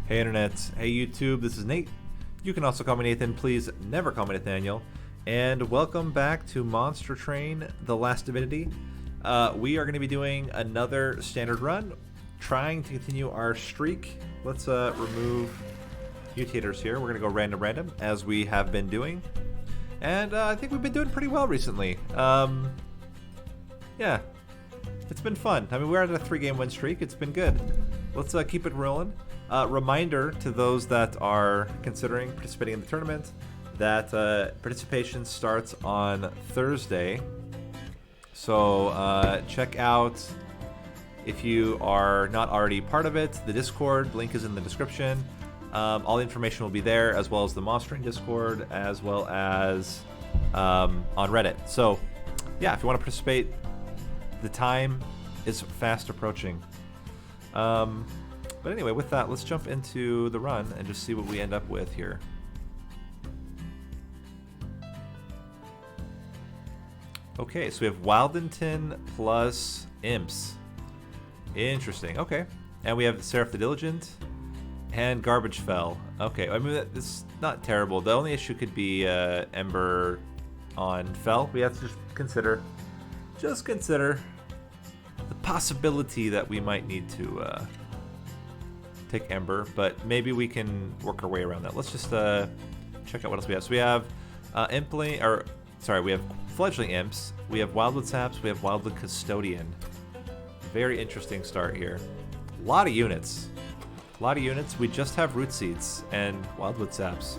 Hey Internet, hey YouTube, this is Nate. You can also call me Nathan, please never call me Nathaniel. And welcome back to Monster Train, The Last Divinity. We are going to be doing another standard run, trying to continue our streak. Let's remove mutators here. We're going to go random, as we have been doing. And I think we've been doing pretty well recently. Yeah, it's been fun. I mean, we're at a 3-game win streak. It's been good. Let's keep it rolling. Reminder to those that are considering participating in the tournament that participation starts on Thursday. So check out, if you are not already part of it, the Discord. Link is in the description. All the information will be there, as well as the Monster Train Discord, as well as on Reddit. So yeah, if you want to participate, the time is fast approaching. But anyway, with that, let's jump into the run and just see what we end up with here. Okay, so we have Wildington plus Imps. Interesting, okay. And we have Seraph the Diligent and Garbage Fell. Okay, I mean, it's not terrible. The only issue could be Ember on Fell. We have to just consider the possibility that we might need to take Ember, but maybe we can work our way around that. Let's just check out what else we have. So we have we have Fledgling Imps, we have Wildwood Saps, we have Wildwood Custodian. Very interesting start here. A lot of units. We just have Root Seeds and Wildwood Saps.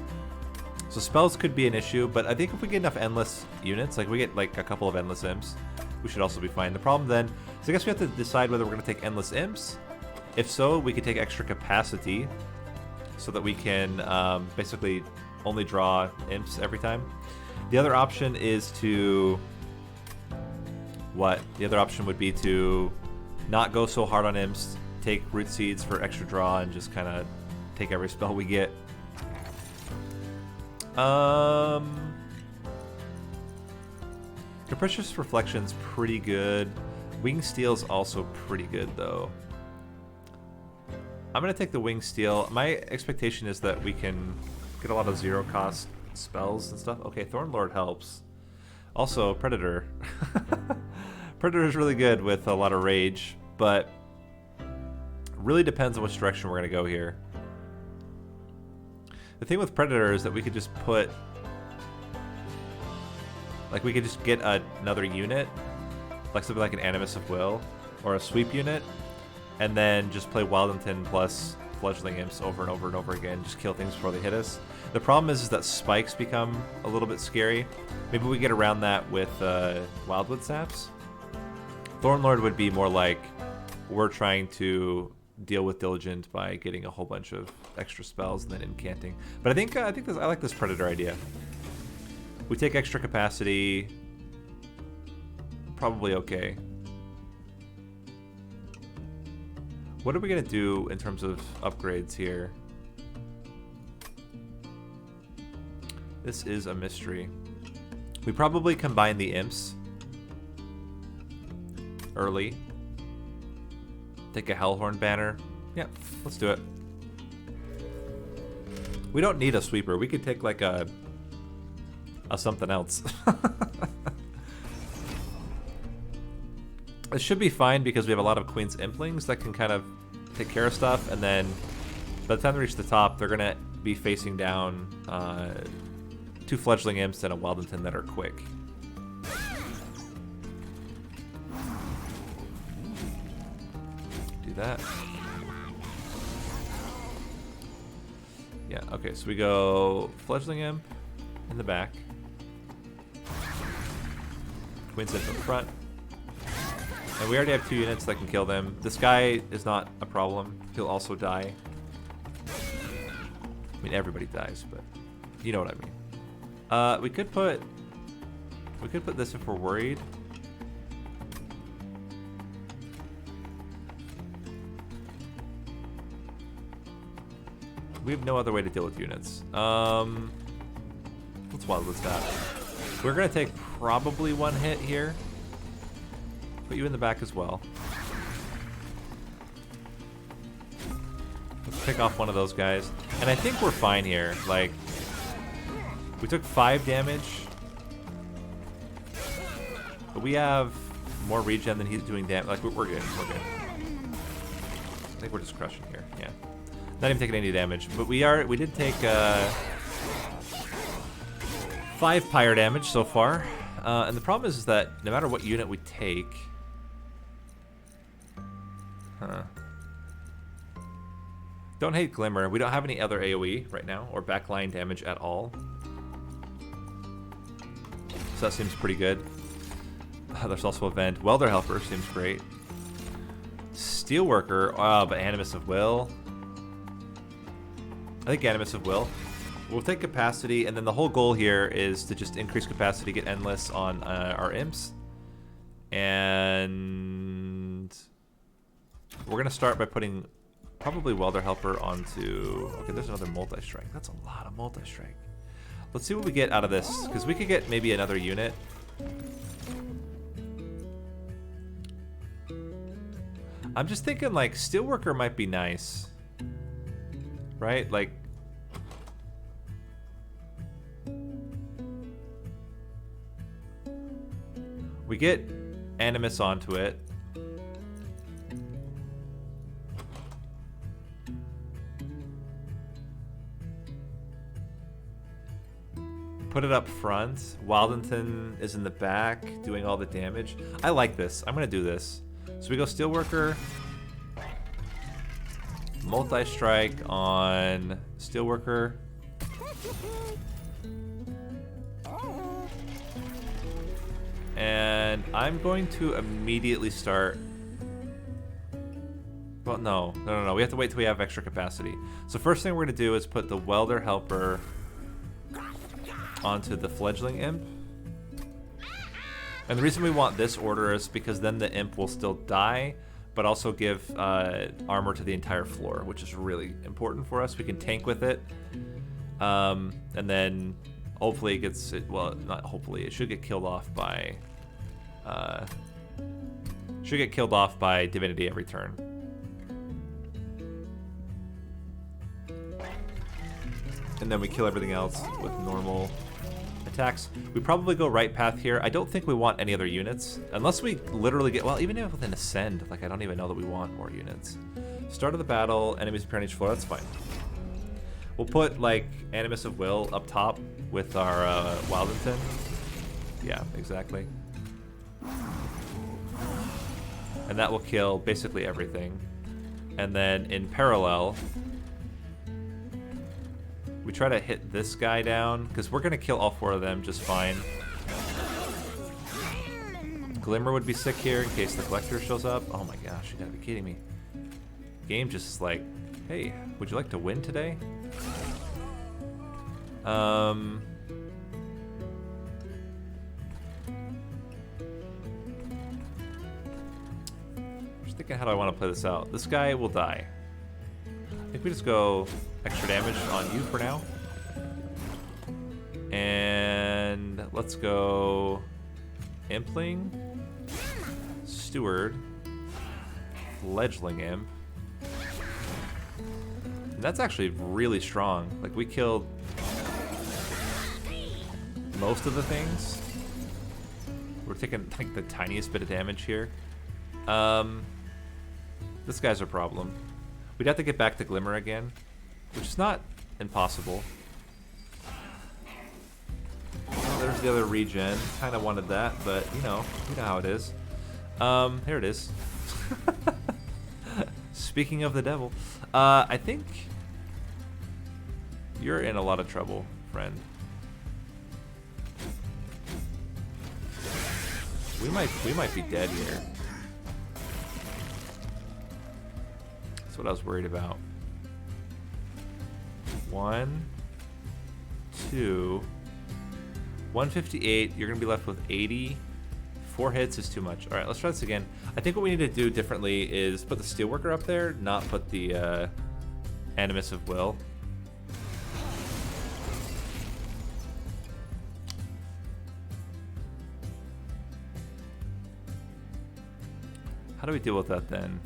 So spells could be an issue, but I think if we get enough endless units, like we get like a couple of endless Imps, we should also be fine. The problem then is I guess we have to decide whether we're going to take endless Imps. If so, we could take extra capacity so that we can basically only draw Imps every time. The other option is to... The other option would be to not go so hard on Imps, take Root Seeds for extra draw, and just kind of take every spell we get. Capricious Reflection's pretty good. Wing Steel's also pretty good, though. I'm going to take the Wing Steel. My expectation is that we can get a lot of zero-cost spells and stuff. Okay, Thornlord helps. Also, Predator. Predator is really good with a lot of rage, but really depends on which direction we're going to go here. The thing with Predator is that we could just put... Like, we could just get another unit, like something like an Animus of Will, or a sweep unit, and then just play Wildington plus Fledgling Imps over and over and over again, just kill things before they hit us. The problem is that spikes become a little bit scary. Maybe we get around that with Wildwood Saps. Thornlord would be more like we're trying to deal with Diligent by getting a whole bunch of extra spells and then incanting. But I like this Predator idea. We take extra capacity. Probably okay. What are we going to do in terms of upgrades here? This is a mystery. We probably combine the Imps early. Take a Hellhorn banner. Yeah, let's do it. We don't need a sweeper. We could take like a something else. It should be fine because we have a lot of Queen's Implings that can kind of take care of stuff, and then by the time they reach the top, they're gonna be facing down 2 Fledgling Imps and a Wildington that are quick. Do that. Yeah, okay, so we go Fledgling Imp in the back. Queen's Imp up front. And we already have 2 units that can kill them. This guy is not a problem. He'll also die. I mean, everybody dies, but you know what I mean. We could put this if we're worried. We have no other way to deal with units. Let's Wildwood Stab. We're gonna take probably 1 hit here. Put you in the back as well. pick off one of those guys. And I think we're fine here. Like, we took 5 damage. But we have more regen than he's doing damage. Like, we're good. We're good. I think we're just crushing here. Yeah. Not even taking any damage. But we did take 5 pyre damage so far. And the problem is that no matter what unit we take... Huh. Don't hate Glimmer. We don't have any other AoE right now, or backline damage at all. So that seems pretty good. There's also a vent. Welder Helper seems great. Steelworker, but Animus of Will. I think Animus of Will. We'll take capacity, and then the whole goal here is to just increase capacity, get endless on our imps. And we're going to start by putting probably Welder Helper onto... Okay, there's another multi-strike. That's a lot of multi-strike. Let's see what we get out of this, because we could get maybe another unit. I'm just thinking, like, Steelworker might be nice. Right? Like... We get Animus onto it. Put it up front. Wildington is in the back doing all the damage. I like this. I'm going to do this. So we go Steelworker. Multi-strike on Steelworker. And I'm going to immediately start... Well, no. We have to wait till we have extra capacity. So first thing we're going to do is put the Welder Helper onto the Fledgling Imp. And the reason we want this order is because then the Imp will still die, but also give armor to the entire floor, which is really important for us. We can tank with it. And then hopefully it gets... Well, not hopefully. It should get killed off by... Divinity every turn. And then we kill everything else with normal attacks. We probably go right path here. I don't think we want any other units. Unless we literally get... Well, even if with an Ascend, like, I don't even know that we want more units. Start of the battle, enemies appear on each floor. That's fine. We'll put, like, Animus of Will up top with our Wildington. Yeah, exactly. And that will kill basically everything. And then in parallel... We try to hit this guy down, because we're going to kill all 4 of them just fine. Glimmer would be sick here in case the Collector shows up. Oh my gosh, you gotta be kidding me. Game just like, hey, would you like to win today? Just thinking, how do I want to play this out? This guy will die. I think we just go extra damage on you for now. And let's go Impling, Steward, Fledgling Imp. And that's actually really strong. Like, we killed most of the things. We're taking, like, the tiniest bit of damage here. This guy's a problem. We'd have to get back to Glimmer again, which is not impossible. Oh, there's the other regen. Kind of wanted that, but you know how it is. Here it is. Speaking of the devil, I think you're in a lot of trouble, friend. We might be dead here. That's what I was worried about. 1, 2, 158. You're gonna be left with 80. 4 hits is too much. All right, let's try this again. I think what we need to do differently is put the Steelworker up there, not put the Animus of Will. How do we deal with that then?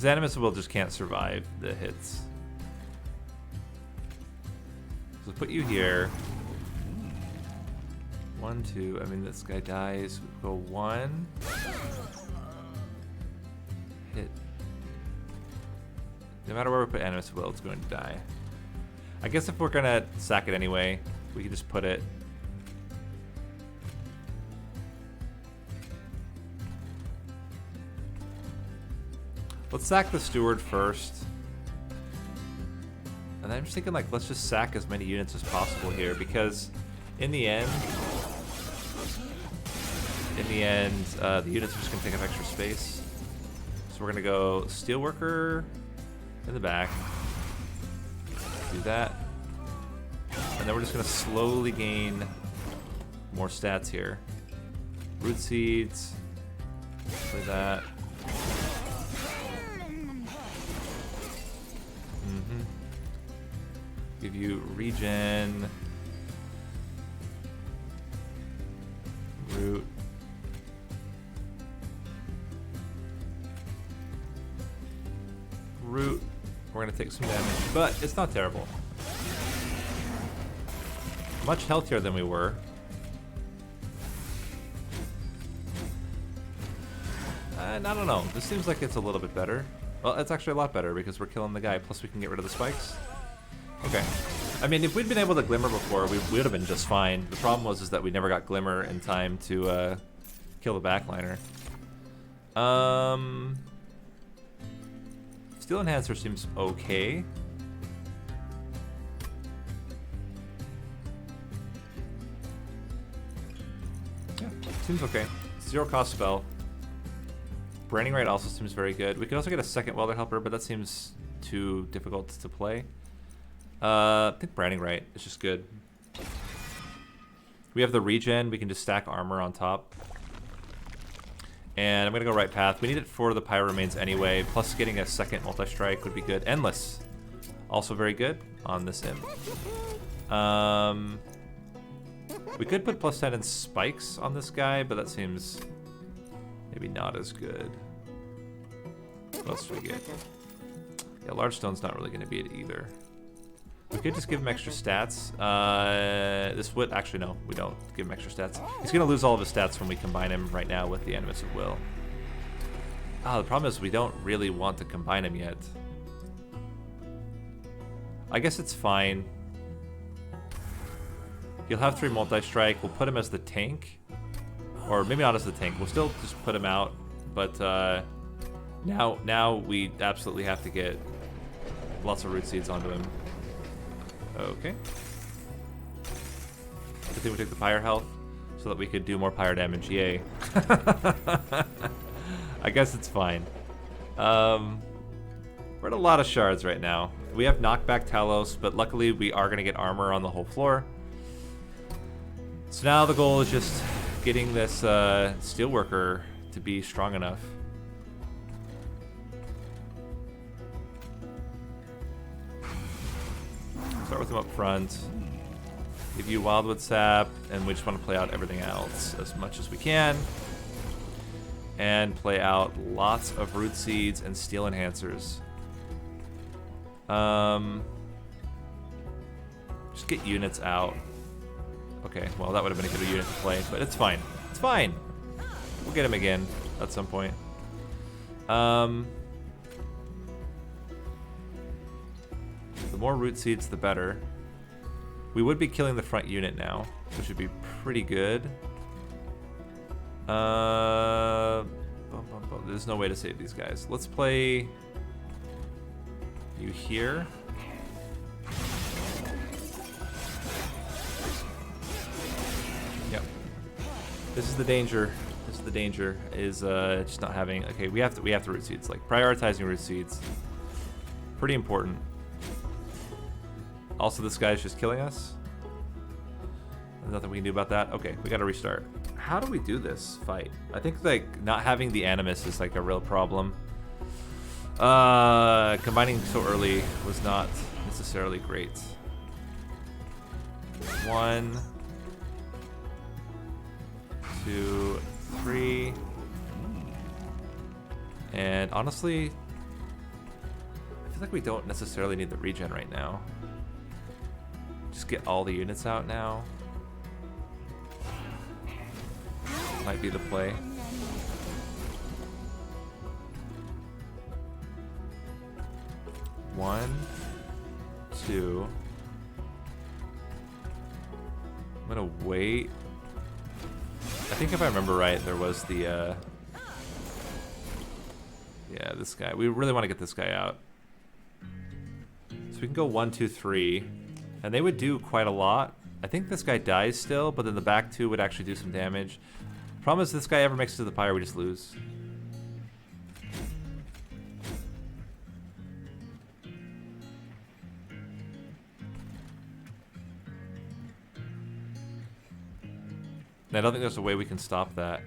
Because Animus Will just can't survive the hits. So put you here. 1, 2. I mean, this guy dies. Go 1. Hit. No matter where we put Animus Will, it's going to die. I guess if we're going to sack it anyway, we can just put it. Let's sack the Steward first. And then I'm just thinking, like, let's just sack as many units as possible here, because in the end, the units are just going to take up extra space. So we're going to go Steelworker in the back. Do that. And then we're just going to slowly gain more stats here. Root Seeds. Play that. Give you regen. Root. Root. We're gonna take some damage, but it's not terrible. Much healthier than we were. And I don't know. This seems like it's a little bit better. Well, it's actually a lot better because we're killing the guy. Plus, we can get rid of the spikes. Okay. I mean, if we'd been able to Glimmer before, we would have been just fine. The problem was that we never got Glimmer in time to kill the backliner. Steel Enhancer seems okay. Yeah, seems okay. 0 cost spell. Branding Right also seems very good. We could also get a second Welder Helper, but that seems too difficult to play. I think Branding Right is just good. We have the regen. We can just stack armor on top. And I'm going to go right path. We need it for the Pyro Remains anyway. Plus getting a second multi-strike would be good. Endless. Also very good on this imp. We could put +10 in spikes on this guy, but that seems maybe not as good. What else do we get? Yeah, Large Stone's not really going to be it either. We could just give him extra stats. This would... Actually, no. We don't give him extra stats. He's going to lose all of his stats when we combine him right now with the Animus of Will. Ah, the problem is we don't really want to combine him yet. I guess it's fine. He'll have 3 multi-strike. We'll put him as the tank. Or maybe not as the tank. We'll still just put him out. But now we absolutely have to get lots of Root Seeds onto him. Okay. Good thing we took the Pyre health so that we could do more Pyre damage. Yay. I guess it's fine. We're at a lot of shards right now. We have knockback Talos, but luckily we are going to get armor on the whole floor. So now the goal is just getting this Steelworker to be strong enough. Start with him up front. Give you Wildwood Sap, and we just want to play out everything else as much as we can. And play out lots of Root Seeds and Steel Enhancers. Just get units out. Okay, well that would have been a good unit to play, but it's fine. It's fine. We'll get him again at some point. The more Root Seeds, the better. We would be killing the front unit now, which would be pretty good. There's no way to save these guys. Let's play you here. Yep. This is the danger. This is the danger. Is just not having. Okay, we have to Root Seeds. Like prioritizing Root Seeds. Pretty important. Also, this guy's just killing us. There's nothing we can do about that. Okay, we gotta restart. How do we do this fight? I think like not having the Animus is like a real problem. Combining so early was not necessarily great. 1, 2, 3. And honestly, Seems like we don't necessarily need the regen right now. Just get all the units out now. Might be the play. One, two. I'm gonna wait. I think if I remember right, there was the, yeah, this guy. We really want to get this guy out. So we can go 1, 2, 3. And they would do quite a lot. I think this guy dies still, but then the back two would actually do some damage. Problem is, this guy ever makes it to the pyre, we just lose. And I don't think there's a way we can stop that.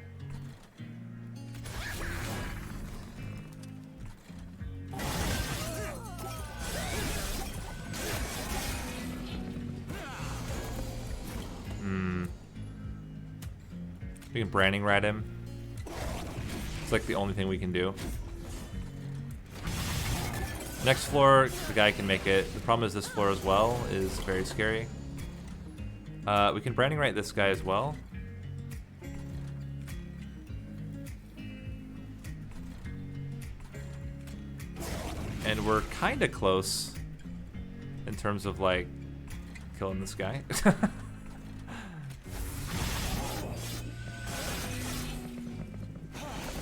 We can branding rat him. It's like the only thing we can do. Next floor, the guy can make it. The problem is this floor as well is very scary. We can branding rat this guy as well. And we're kind of close in terms of like killing this guy.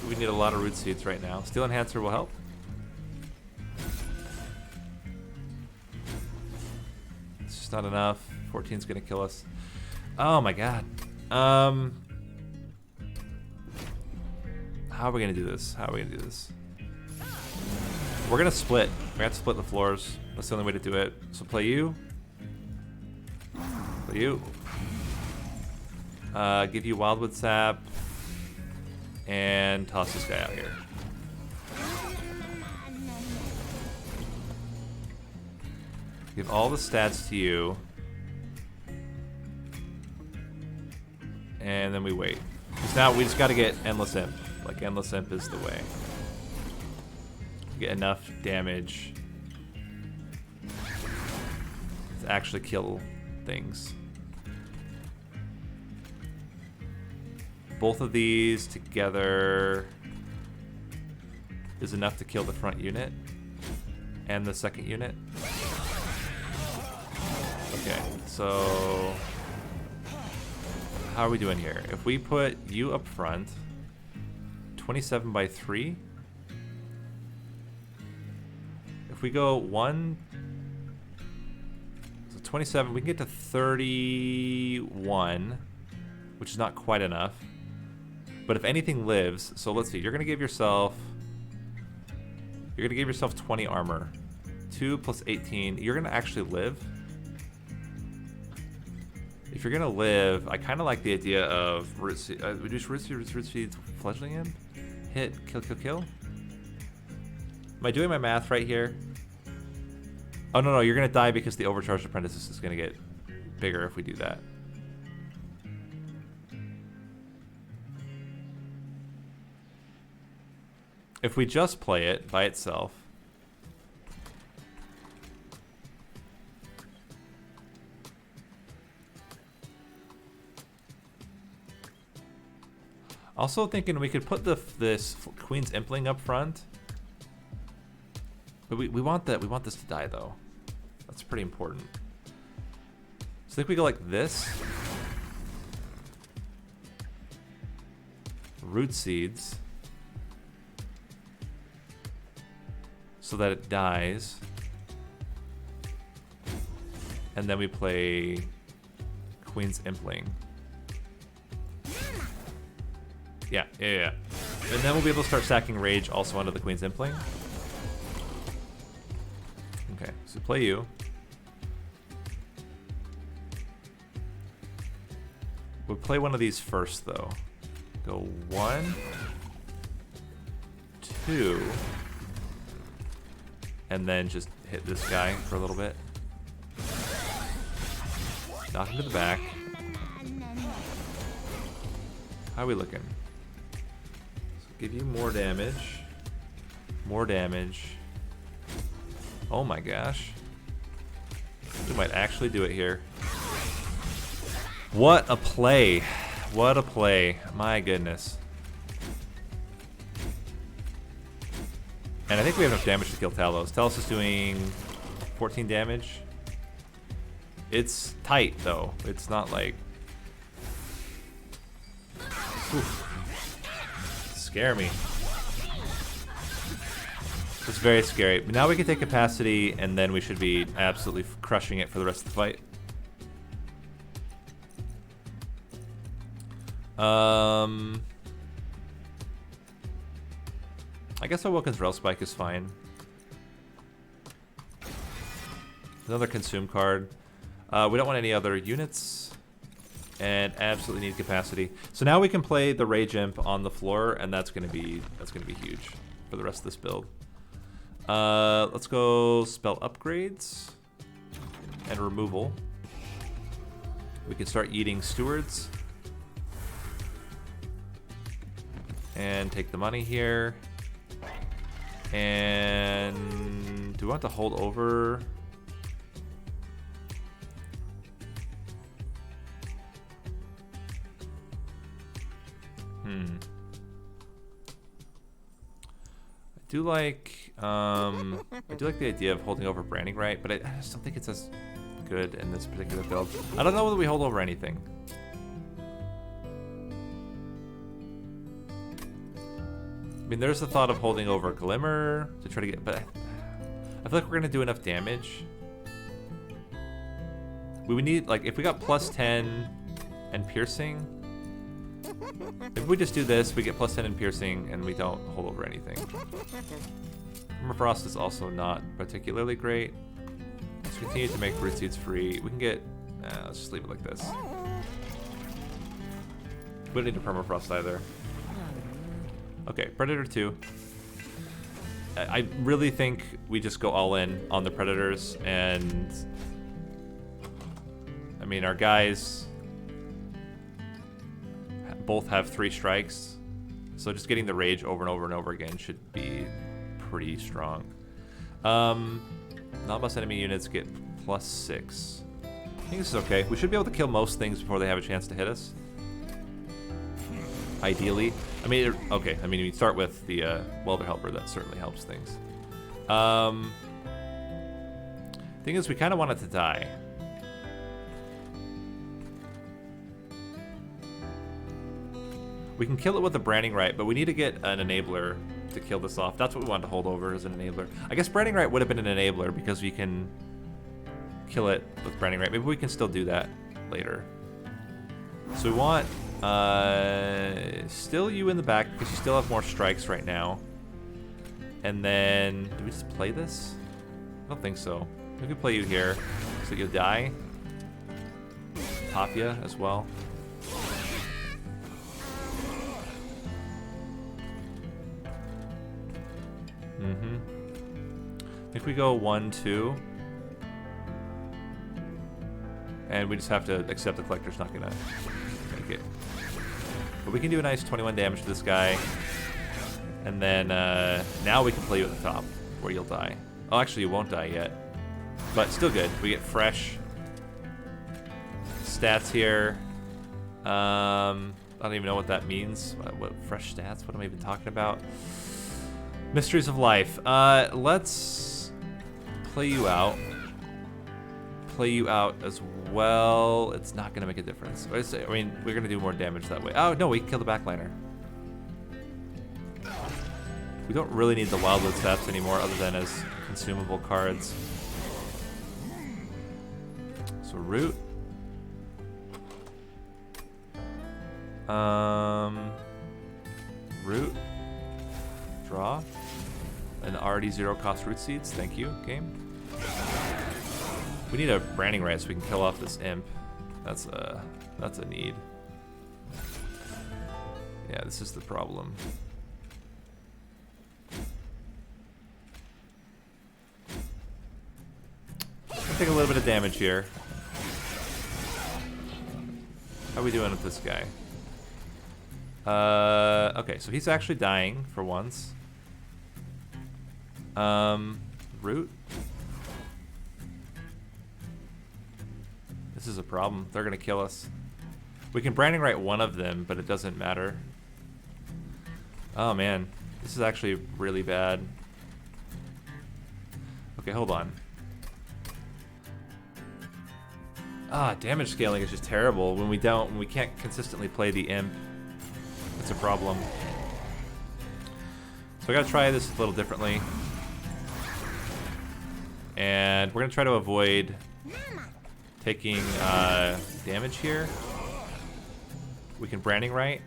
We need a lot of root seeds right now. Steel Enhancer will help. It's just not enough. 14's gonna kill us. Oh my god. How are we gonna do this? How are we gonna do this? We're gonna split. We have to split the floors. That's the only way to do it. So play you. Play you. Give you Wildwood Sap. And toss this guy out here. Give all the stats to you. And then we wait. Because now we just gotta get Endless Imp. Like, Endless Imp is the way. Get enough damage to actually kill things. Both of these together is enough to kill the front unit and the second unit. Okay, so how are we doing here? If we put you up front, 27 by 3. If we go 1, so 27, we can get to 31, which is not quite enough. But if anything lives, so let's see, you're gonna give yourself 20 armor. 2 plus 18, you're gonna actually live. If you're gonna live, I kinda like the idea of reduce root seeds, fledgling imp, hit, kill, kill, kill. Am I doing my math right here? Oh no, you're gonna die because the overcharged apprentice is gonna get bigger if we do that. If we just play it by itself, also thinking we could put this Queen's Impling up front, but we want this to die though. That's pretty important. So I think we go like this. Root seeds. So that it dies. And then we play Queen's Impling. Yeah. And then we'll be able to start stacking Rage also onto the Queen's Impling. Okay, so play you. We'll play one of these first though. Go 1, 2. And then just hit this guy for a little bit. Knock him to the back. How are we looking? So give you more damage. More damage. Oh my gosh. We might actually do it here. What a play. What a play. My goodness. And I think we have enough damage to kill Talos. Talos is doing 14 damage. It's tight, though. It's not like... Oof. Scare me. It's very scary. But now we can take capacity, and then we should be absolutely crushing it for the rest of the fight. I guess our Wilkins Rail Spike is fine. Another consume card. We don't want any other units. And absolutely need capacity. So now we can play the Rage Imp on the floor, and that's gonna be huge for the rest of this build. Let's go spell upgrades and removal. We can start eating stewards. And take the money here. And do we want to hold over? I do like the idea of holding over branding right, but I just don't think it's as good in this particular build. I don't know whether we hold over anything. I mean, there's the thought of holding over Glimmer to try to get, but I feel like we're gonna do enough damage. We would need, like, if we got plus 10 and piercing, if we just do this, we get plus 10 in piercing and we don't hold over anything. Permafrost is also not particularly great. Let's continue to make root seeds free. We can get, let's just leave it like this. We don't need a permafrost either. Okay, Predator 2. I really think we just go all in on the Predators, and I mean, our guys both have 3 strikes, so just getting the Rage over and over and over again should be pretty strong. Non-boss enemy units get plus 6. I think this is okay. We should be able to kill most things before they have a chance to hit us. Ideally. I mean, okay, I mean, we start with the Welder Helper. That certainly helps things. Thing is, we kind of want it to die. We can kill it with the Branding Right, but we need to get an enabler to kill this off. That's what we wanted to hold over as an enabler. I guess Branding Right would have been an enabler because we can kill it with Branding Right. Maybe we can still do that later. So we want still you in the back because you still have more strikes right now. And then, do we just play this? I don't think so. We can play you here so you'll die. Tapia as well. I think we go 1, 2. And we just have to accept the Collector's not gonna make it. But we can do a nice 21 damage to this guy. And then now we can play you at the top where you'll die. Oh, actually you won't die yet. But still good. We get fresh stats here. I don't even know what that means. What fresh stats? What am I even talking about? Mysteries of life. Let's play you out. Play you out as well. It's not gonna make a difference. I mean, we're gonna do more damage that way. Oh no, we can kill the backliner. We don't really need the Wildwood stats anymore other than as consumable cards. So root. Root. Draw. And already 0 cost root seeds. Thank you, game. We need a Branding Right so we can kill off this imp. That's a need. Yeah, this is the problem. I'll take a little bit of damage here. How are we doing with this guy? Okay, so he's actually dying for once. Root. This is a problem. They're gonna kill us. We can branding right one of them, but it doesn't matter. Oh man, this is actually really bad. Okay, hold on. Ah, damage scaling is just terrible when we can't consistently play the imp. It's a problem. So I gotta try this a little differently. And we're gonna try to avoid taking damage here. We can branding right,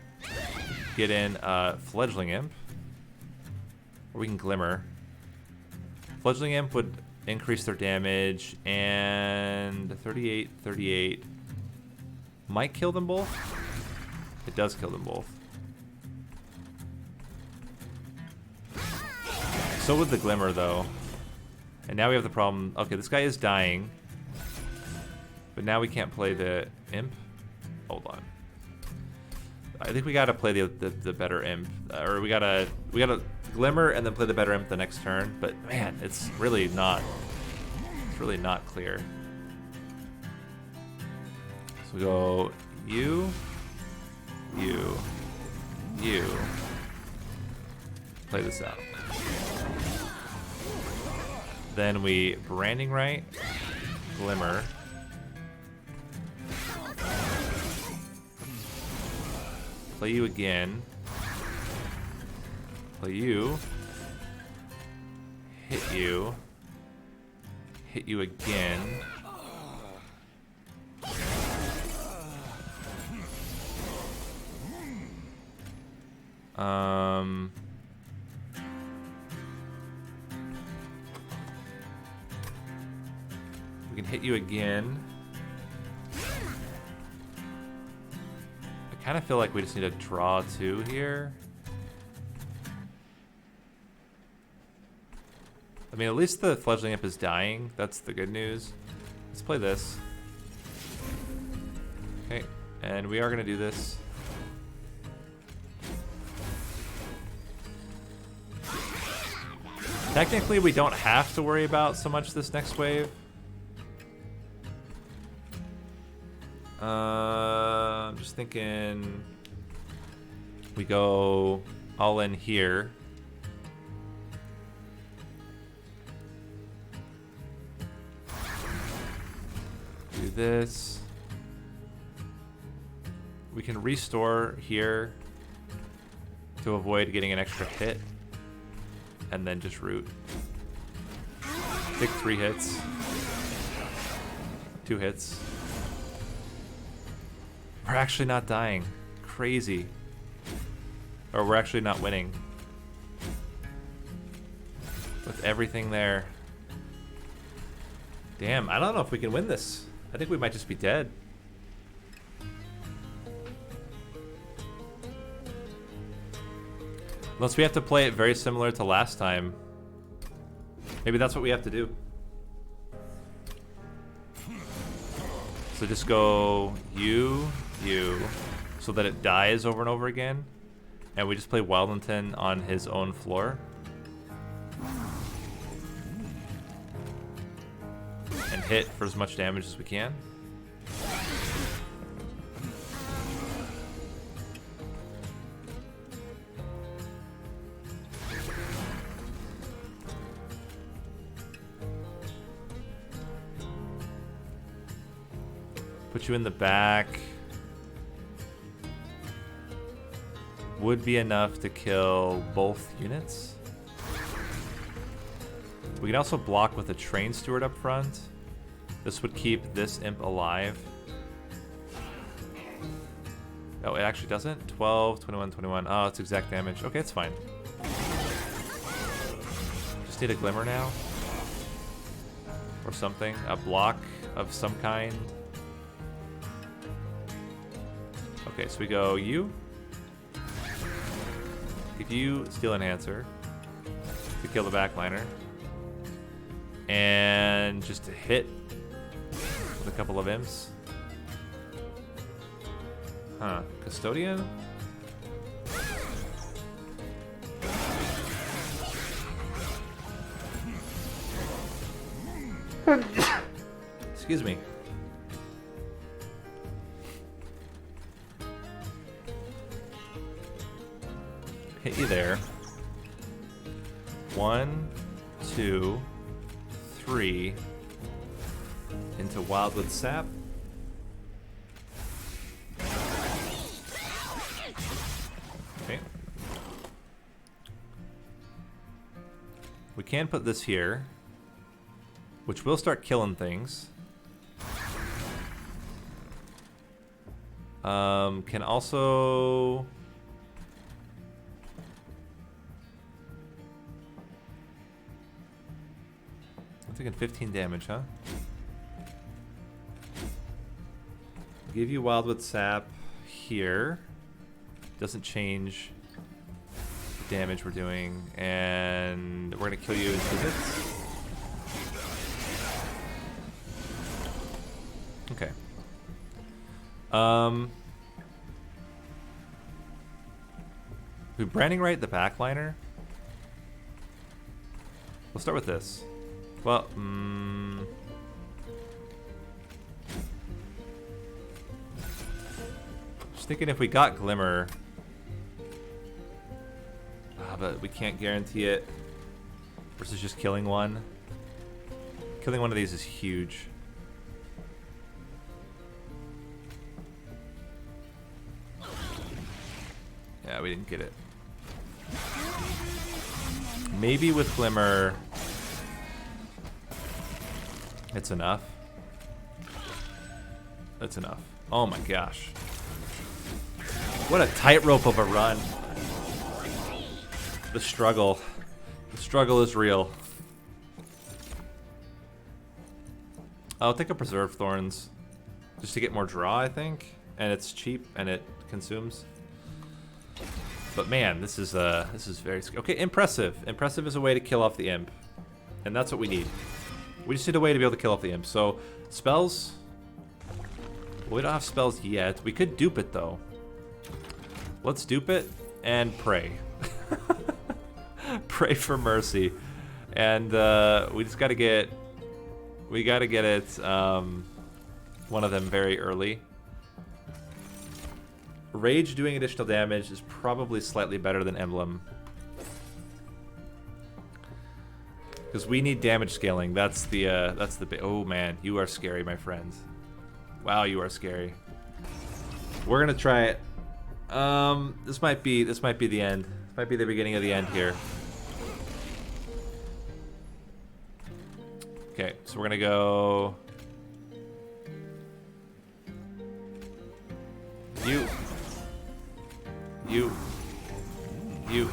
get in fledgling imp, or we can glimmer. Fledgling imp would increase their damage, and 38, 38 might kill them both. It does kill them both. So would the glimmer though. And now we have the problem. Okay, this guy is dying, but now we can't play the imp. Hold on. I think we gotta play the better imp, or we gotta glimmer and then play the better imp the next turn. But man, it's really not clear. So we go you. Play this out. Then we branding right, glimmer. Play you again. Play you. Hit you. Hit you again. We can hit you again. I kind of feel like we just need to draw 2 here. I mean, at least the fledgling imp is dying. That's the good news. Let's play this. Okay, and we are going to do this. Technically, we don't have to worry about so much this next wave. I'm just thinking we go all in here. Do this. We can restore here to avoid getting an extra hit, and then just root. Take 3 hits. 2 hits. We're actually not dying. Crazy. Or we're actually not winning. With everything there. Damn, I don't know if we can win this. I think we might just be dead. Unless we have to play it very similar to last time. Maybe that's what we have to do. So just go you, so that it dies over and over again. And we just play Wildington on his own floor. And hit for as much damage as we can. Put you in the back. Would be enough to kill both units. We can also block with a train steward up front. This would keep this imp alive. Oh, it actually doesn't? 12, 21, 21. Oh, it's exact damage. Okay, it's fine. Just need a glimmer now. Or something. A block of some kind. Okay, so we go you. Give you Steel Enhancer to kill the backliner. And just to hit with a couple of imps. Huh. Custodian? Excuse me. Hit you there. 1, 2, 3. Into Wildwood Sap. Okay. We can put this here, which will start killing things. Can also... I'm thinking 15 damage, huh? Give you Wildwood Sap here. Doesn't change the damage we're doing. And we're gonna kill you in 2 hits. Okay. We branding right the backliner? We'll start with this. Well, just thinking if we got Glimmer, but we can't guarantee it versus just killing one. Killing one of these is huge. Yeah, we didn't get it. Maybe with Glimmer, it's enough. That's enough. Oh my gosh. What a tightrope of a run. The struggle. The struggle is real. I'll take a Preserve Thorns just to get more draw, I think. And it's cheap and it consumes. But man, this is very okay. Impressive. Impressive is a way to kill off the imp, and that's what we need. We just need a way to be able to kill off the imp. So spells. We don't have spells yet. We could dupe it though. Let's dupe it and pray. Pray for mercy, and we just gotta get. We gotta get it. One of them very early. Rage doing additional damage is probably slightly better than Emblem. Because we need damage scaling. That's the oh man, you are scary, my friend. Wow, you are scary. We're gonna try it. This might be the end. This might be the beginning of the end here. Okay, so we're gonna go you,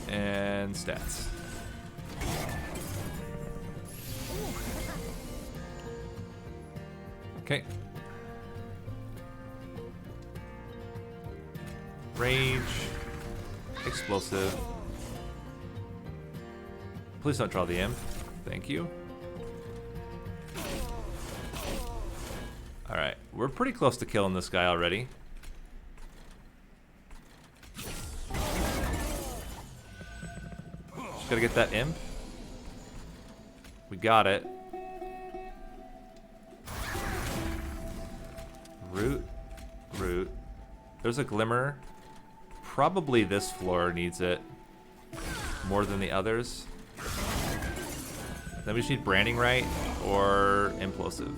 and stats. Okay. Rage, explosive. Please don't draw the imp. Thank you. Alright, we're pretty close to killing this guy already. Just gotta get that imp. We got it. Root. There's a Glimmer. Probably this floor needs it more than the others. Then we just need Branding Right or Implosive.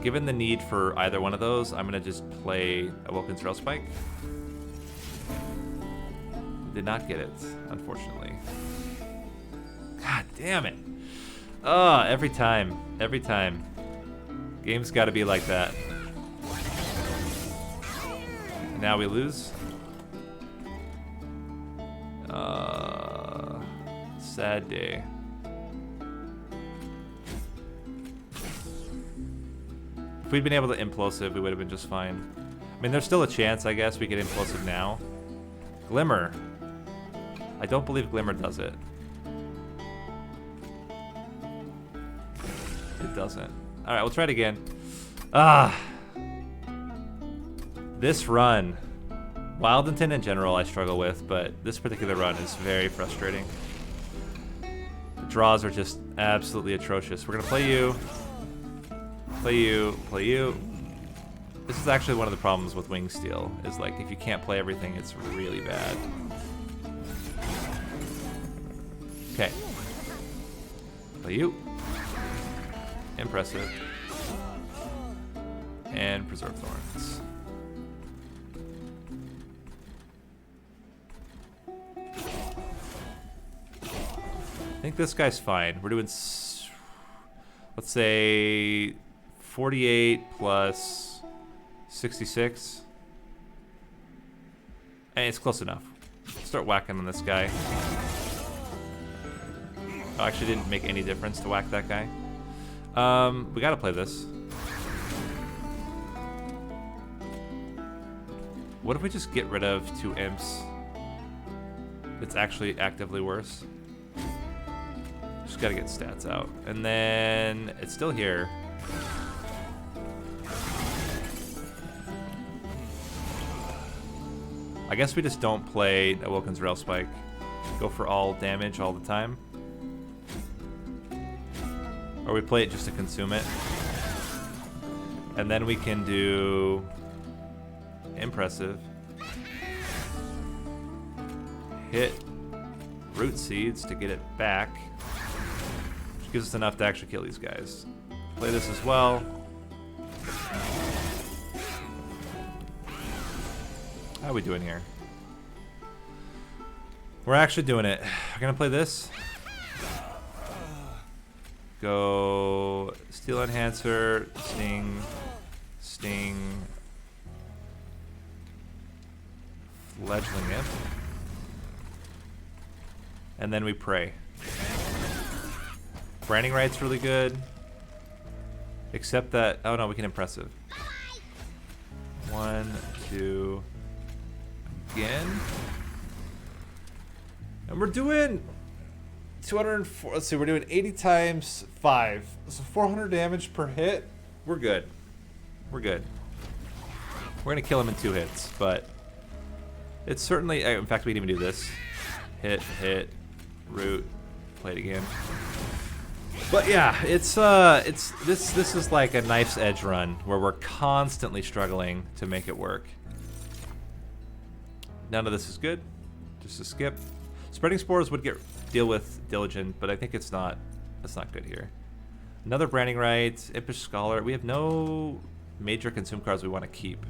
Given the need for either one of those, I'm gonna just play a Wilkins Rail Spike. Did not get it, unfortunately. God damn it. Every time. Game's gotta be like that. And now we lose. Sad day. If we'd been able to Implosive, we would have been just fine. I mean, there's still a chance, I guess, we get Implosive now. Glimmer. I don't believe Glimmer does it. It doesn't. Alright, we'll try it again. This run. Wildington in general I struggle with, but this particular run is very frustrating. The draws are just absolutely atrocious. We're gonna play you. Play you. This is actually one of the problems with Wing Steel, is like if you can't play everything, it's really bad. Okay. Play you. Impressive. And Preserve Thorns. I think this guy's fine. We're doing, let's say, 48 plus 66. Hey, it's close enough. Start whacking on this guy. Oh, actually didn't make any difference to whack that guy. We gotta play this. What if we just get rid of 2 imps? It's actually actively worse. Just gotta get stats out. And then it's still here. I guess we just don't play a Wilkins Rail Spike. Go for all damage all the time. Or we play it just to consume it. And then we can do Impressive. Hit Root Seeds to get it back. Which gives us enough to actually kill these guys. Play this as well. How are we doing here? We're actually doing it. We're gonna play this. Go Steel Enhancer, Sting, Sting, Fledgling Imp. And then we pray. Branding Right's really good. Except that, oh no, we can Impressive. 1, 2, again. And we're doing 204, let's see, we're doing 80 times 5. So 400 damage per hit. We're good. We're good. We're gonna kill him in 2 hits, but it's certainly, in fact, we can even do this. Hit, hit, root, play it again. But yeah, this is like a knife's edge run where we're constantly struggling to make it work. None of this is good. Just a skip. Spreading Spores would deal with Diligent, but I think that's not good here. Another Branding Right, Impish Scholar. We have no major consume cards we want to keep.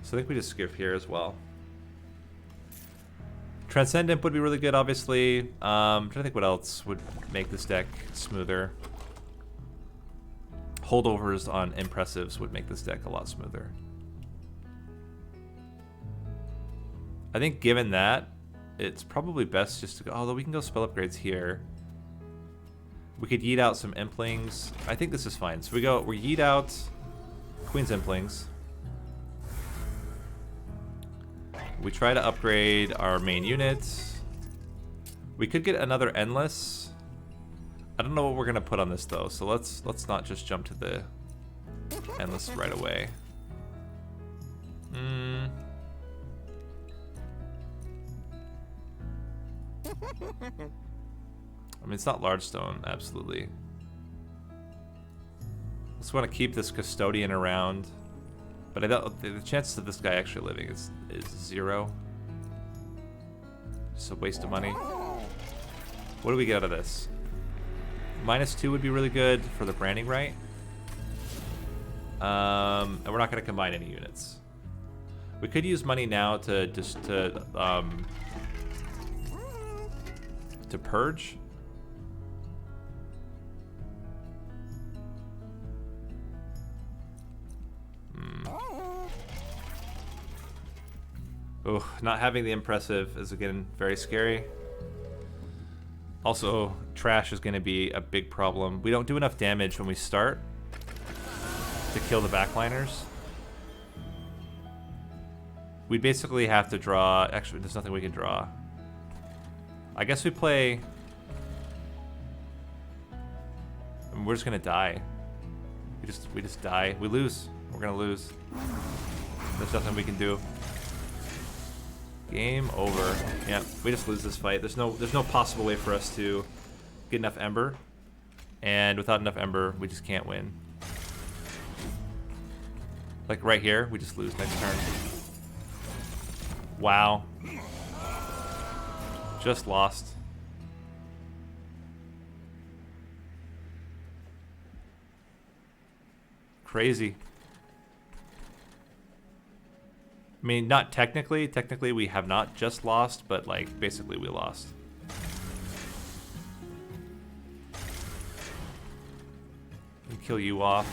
So I think we just skip here as well. Transcendent would be really good, obviously. I'm trying to think what else would make this deck smoother. Holdovers on Impressives would make this deck a lot smoother. I think given that, it's probably best just to go, although we can go spell upgrades here. We could yeet out some Implings. I think this is fine. So we yeet out Queen's Implings. We try to upgrade our main units. We could get another Endless. I don't know what we're gonna put on this though, so let's not just jump to the Endless right away. I mean, it's not large stone, absolutely. Just want to keep this Custodian around, but I don't, the chances of this guy actually living is 0. Just a waste of money. What do we get out of this? -2 would be really good for the Branding Right. And we're not going to combine any units. We could use money now to purge. Oh, not having the Impressive is again very scary. Also, trash is going to be a big problem. We don't do enough damage when we start to kill the backliners. We basically have to draw. Actually, there's nothing we can draw. I guess we play. I mean, we're just gonna die. We just die. We lose. We're gonna lose. There's nothing we can do. Game over. Yeah, we just lose this fight. There's no possible way for us to get enough Ember, and without enough Ember, we just can't win. Like right here, we just lose next turn. Wow. Just lost. Crazy. I mean, not technically. Technically, we have not just lost, but like basically we lost. And kill you off.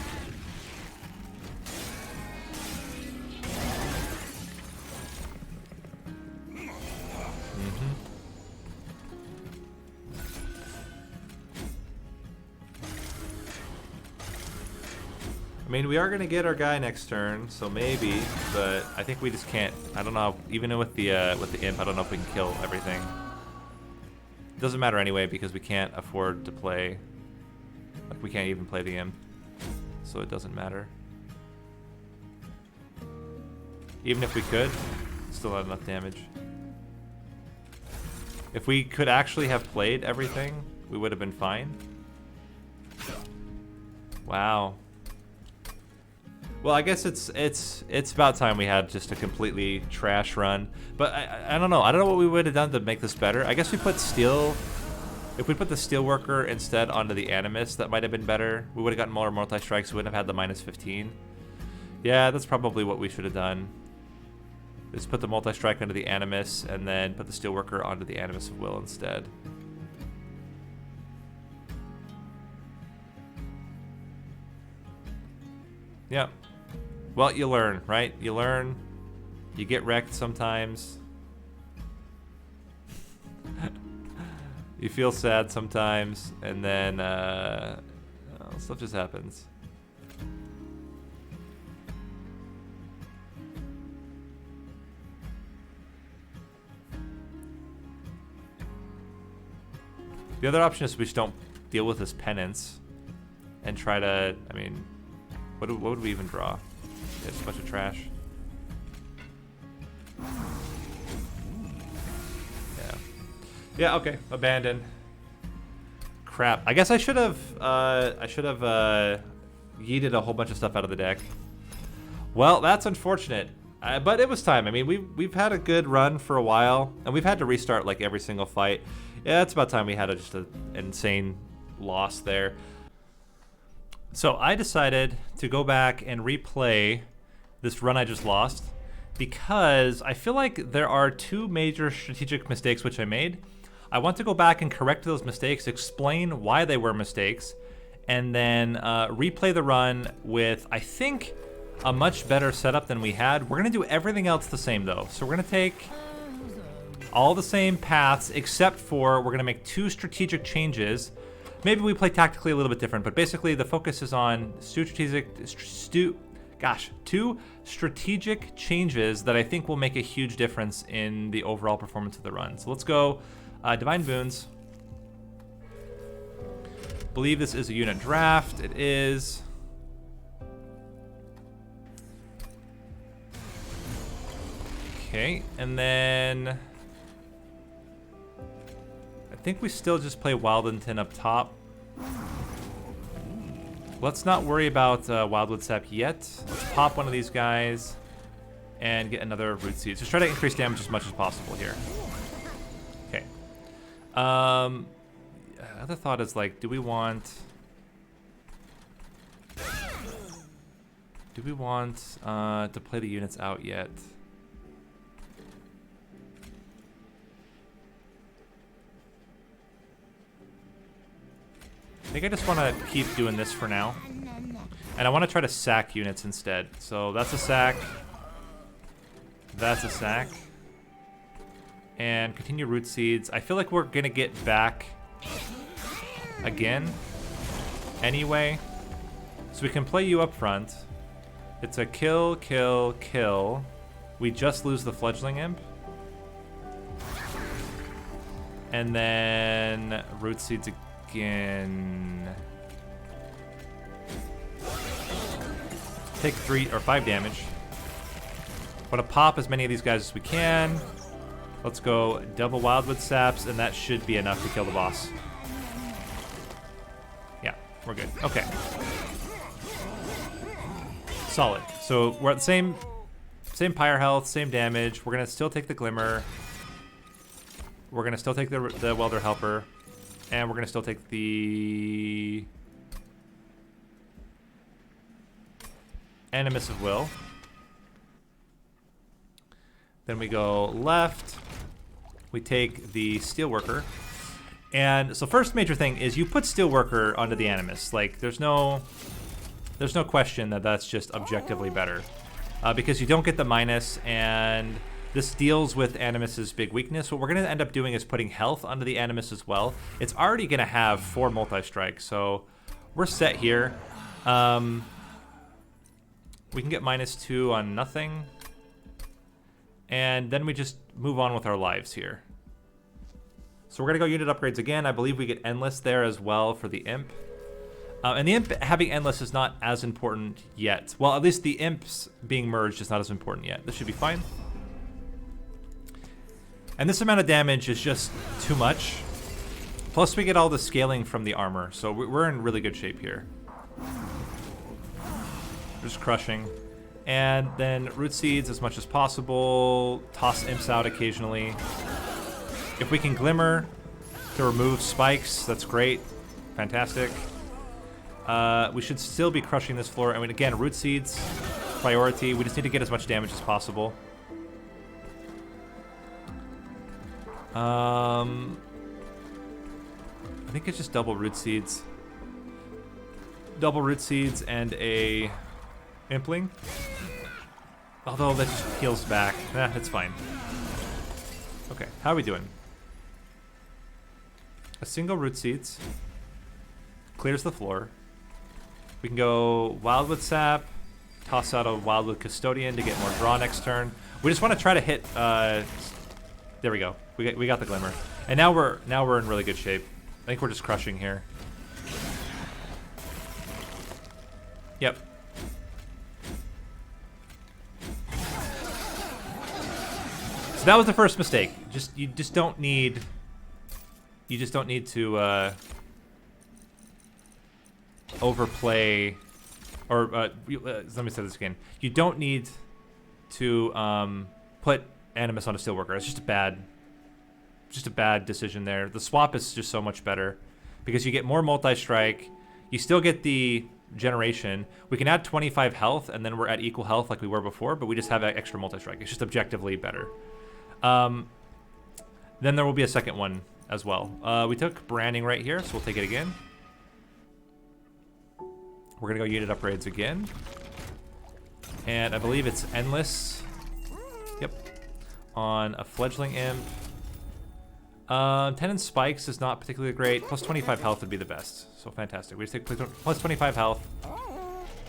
I mean, we are gonna get our guy next turn, so maybe, but I think we just can't. I don't know. Even with the imp, I don't know if we can kill everything. It doesn't matter anyway because we can't afford to play. Like we can't even play the imp, so it doesn't matter. Even if we could, still not enough damage. If we could actually have played everything, we would have been fine. Wow. Well, I guess it's about time we had just a completely trash run. But I don't know. I don't know what we would have done to make this better. I guess we put steel. If we put the steelworker instead onto the animus, that might have been better. We would have gotten more multi-strikes. We wouldn't have had the -15. Yeah, that's probably what we should have done. Just put the multi-strike onto the animus and then put the steelworker onto the animus of will instead. Yeah. Well, you learn, right? You learn. You get wrecked sometimes. You feel sad sometimes, and then stuff just happens. The other option is we just don't deal with this penance and try to, I mean, what would we even draw? Yeah, just a bunch of trash. Yeah. Yeah, okay. Abandon. Crap. I guess I should have yeeted a whole bunch of stuff out of the deck. Well, that's unfortunate. But it was time. I mean, we've had a good run for a while, and we've had to restart like every single fight. Yeah, it's about time we had just an insane loss there. So I decided to go back and replay this run I just lost because I feel like there are two major strategic mistakes which I made. I want to go back and correct those mistakes, explain why they were mistakes, and then replay the run with, I think, a much better setup than we had. We're going to do everything else the same though. So we're going to take all the same paths except for we're going to make two strategic changes. Maybe we play tactically a little bit different, but basically the focus is on two strategic changes that I think will make a huge difference in the overall performance of the run. So let's go Divine Boons. Believe this is a unit draft. It is. Okay, and then I think we still just play Wildington up top. Let's not worry about Wildwood Sap yet. Let's pop one of these guys and get another Root Seed. Just try to increase damage as much as possible here. Okay. Other thought is like, do we want to play the units out yet? I think I just want to keep doing this for now. And I want to try to sack units instead. So that's a sack. That's a sack. And continue Root Seeds. I feel like we're going to get back again anyway. So we can play you up front. It's a kill, kill, kill. We just lose the Fledgling Imp. And then Root Seeds again. Take 3 or 5 damage. Want to pop as many of these guys as we can. Let's go double Wildwood Saps, and that should be enough to kill the boss. Yeah, we're good. Okay. Solid. So we're at the same pyre health, same damage. We're gonna still take the glimmer. We're gonna still take the welder helper, and we're gonna still take the animus of will. Then we go left. We take the steelworker. And so first major thing is you put steelworker onto the animus. Like there's no question that that's just objectively better. Because you don't get the minus, and this deals with animus's big weakness. What we're gonna end up doing is putting health onto the animus as well. It's already gonna have 4 multi-strike, so we're set here. We can get -2 on nothing. And then we just move on with our lives here. So we're gonna go unit upgrades again. I believe we get endless there as well for the imp. And the imp having endless is not as important yet. Well, at least the imps being merged is not as important yet. This should be fine. And this amount of damage is just too much. Plus we get all the scaling from the armor. So we're in really good shape here. Just crushing. And then root seeds as much as possible. Toss imps out occasionally. If we can glimmer to remove spikes, that's great. Fantastic. We should still be crushing this floor. I mean, again, root seeds, priority. We just need to get as much damage as possible. I think it's just double root seeds. Double root seeds and a impling. Although that just heals back. Nah, it's fine. Okay, how are we doing? A single root seeds clears the floor. We can go Wildwood Sap, toss out a Wildwood Custodian to get more draw next turn. We just want to try to hit. There we go. We got the glimmer, and now we're in really good shape. I think we're just crushing here. Yep. So that was the first mistake. You just don't need to overplay, or let me say this again. You don't need to put Animus on a Steelworker. It's just a bad decision there. The swap is just so much better because you get more multi-strike. You still get the generation. We can add 25 health, and then we're at equal health like we were before, but we just have that extra multi-strike. It's just objectively better. Then there will be a second one as well. We took branding right here, so we'll take it again. We're gonna go unit upgrades again. And I believe it's endless. Yep. On a fledgling imp. 10 and spikes is not particularly great. Plus 25 health would be the best. So fantastic. We just take plus 25 health.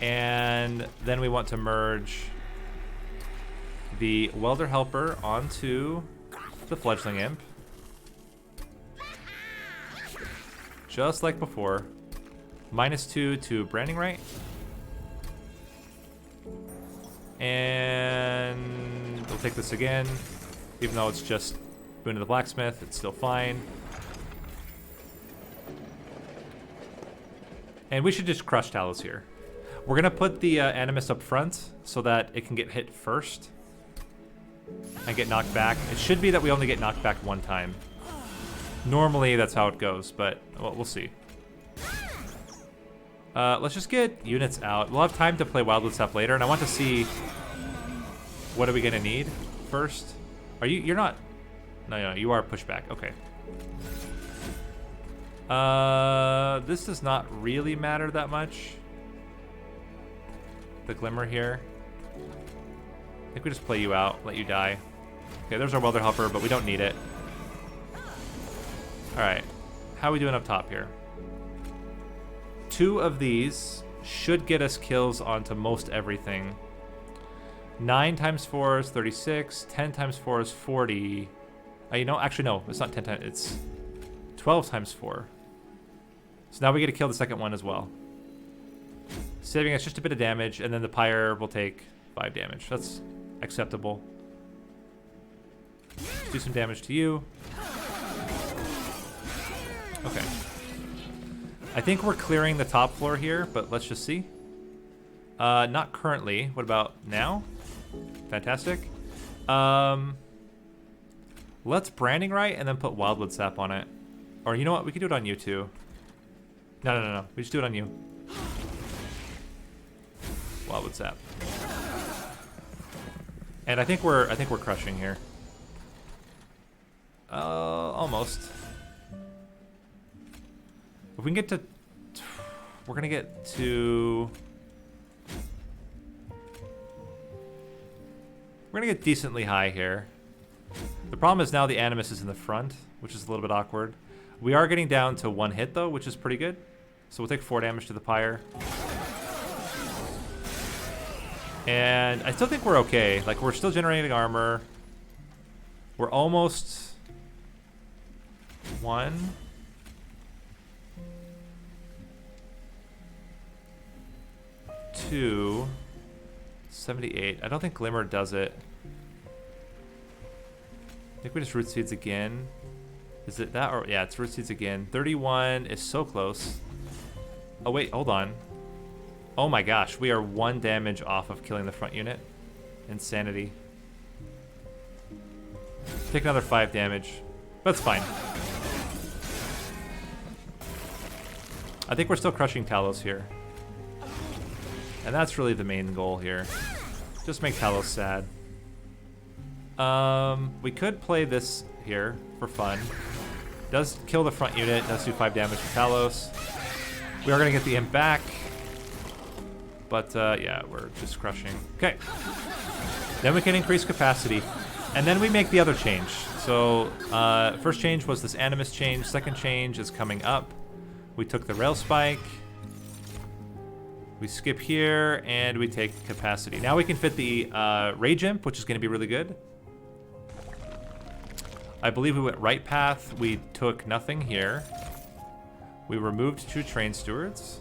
And then we want to merge the welder helper onto the fledgling imp. Just like before. -2 to branding right. And we'll take this again. Even though it's just Boon to the Blacksmith, it's still fine. And we should just crush Talos here. We're gonna put the Animus up front so that it can get hit first and get knocked back. It should be that we only get knocked back one time. Normally that's how it goes, but well, we'll see. Let's just get units out. We'll have time to play Wildwood Sap later, and I want to see what are we gonna need first. Are you? You're not. No, you are pushback. Okay. This does not really matter that much. The glimmer here. I think we just play you out, let you die. Okay, there's our welder helper, but we don't need it. All right, how are we doing up top here? 2 of these should get us kills onto most everything. 9 times 4 is 36. 10 times 4 is 40. You know, actually no, it's not 10 times. It's 12 times 4. So now we get to kill the second one as well, saving us just a bit of damage, and then the pyre will take 5 damage. That's acceptable. Let's do some damage to you. Okay. I think we're clearing the top floor here, but let's just see. Not currently. What about now? Fantastic. Let's branding right and then put wildwood sap on it. Or you know what? We could do it on you too. No. We just do it on you. Wildwood sap. And I think we're crushing here. Almost. If we can get to, we're gonna get to. We're gonna get decently high here. The problem is now the Animus is in the front, which is a little bit awkward. We are getting down to 1 hit though, which is pretty good. So we'll take 4 damage to the Pyre. And I still think we're okay. Like, we're still generating armor. We're almost 1. Two. 78. I don't think Glimmer does it. I think we just Root Seeds again. Is it that or yeah, it's Root Seeds again. 31 is so close. Oh wait, hold on. Oh my gosh, we are 1 damage off of killing the front unit. Insanity. Take another 5 damage. That's fine. I think we're still crushing Talos here. And that's really the main goal here. Just make Talos sad. We could play this here for fun. Does kill the front unit, does do 5 damage to Talos. We are gonna get the imp back. But yeah, we're just crushing. Okay. Then we can increase capacity. And then we make the other change. So first change was this Animus change. Second change is coming up. We took the Rail Spike. We skip here, and we take capacity. Now we can fit the Rage Imp, which is going to be really good. I believe we went right path. We took nothing here. We removed 2 Train Stewards.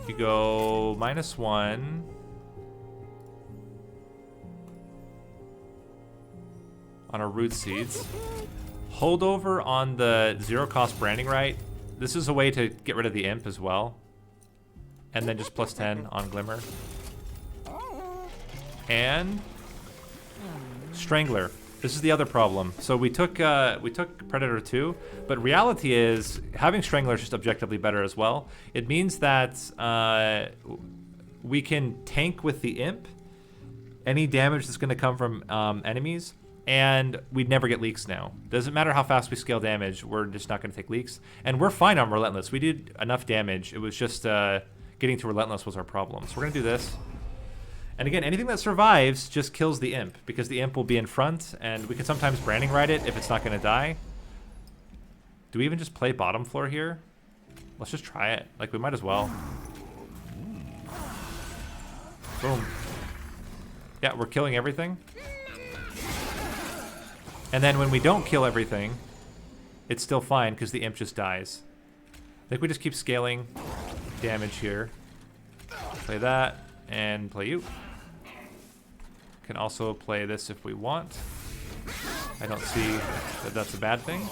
You go -1. On our Root Seeds. Holdover on the 0-cost branding right. This is a way to get rid of the imp as well. And then just +10 on Glimmer. And Strangler. This is the other problem. So we took Predator 2, but reality is having Strangler is just objectively better as well. It means that we can tank with the imp any damage that's going to come from enemies. And we'd never get leaks now. Doesn't matter how fast we scale damage, we're just not going to take leaks. And we're fine on Relentless. We did enough damage. It was just getting to Relentless was our problem. So we're going to do this. And again, anything that survives just kills the imp, because the imp will be in front, and we can sometimes branding ride it if it's not going to die. Do we even just play bottom floor here? Let's just try it. Like, we might as well. Boom. Yeah, we're killing everything. And then when we don't kill everything, it's still fine because the imp just dies. I think we just keep scaling damage here. Play that and play you. Can also play this if we want. I don't see that that's a bad thing.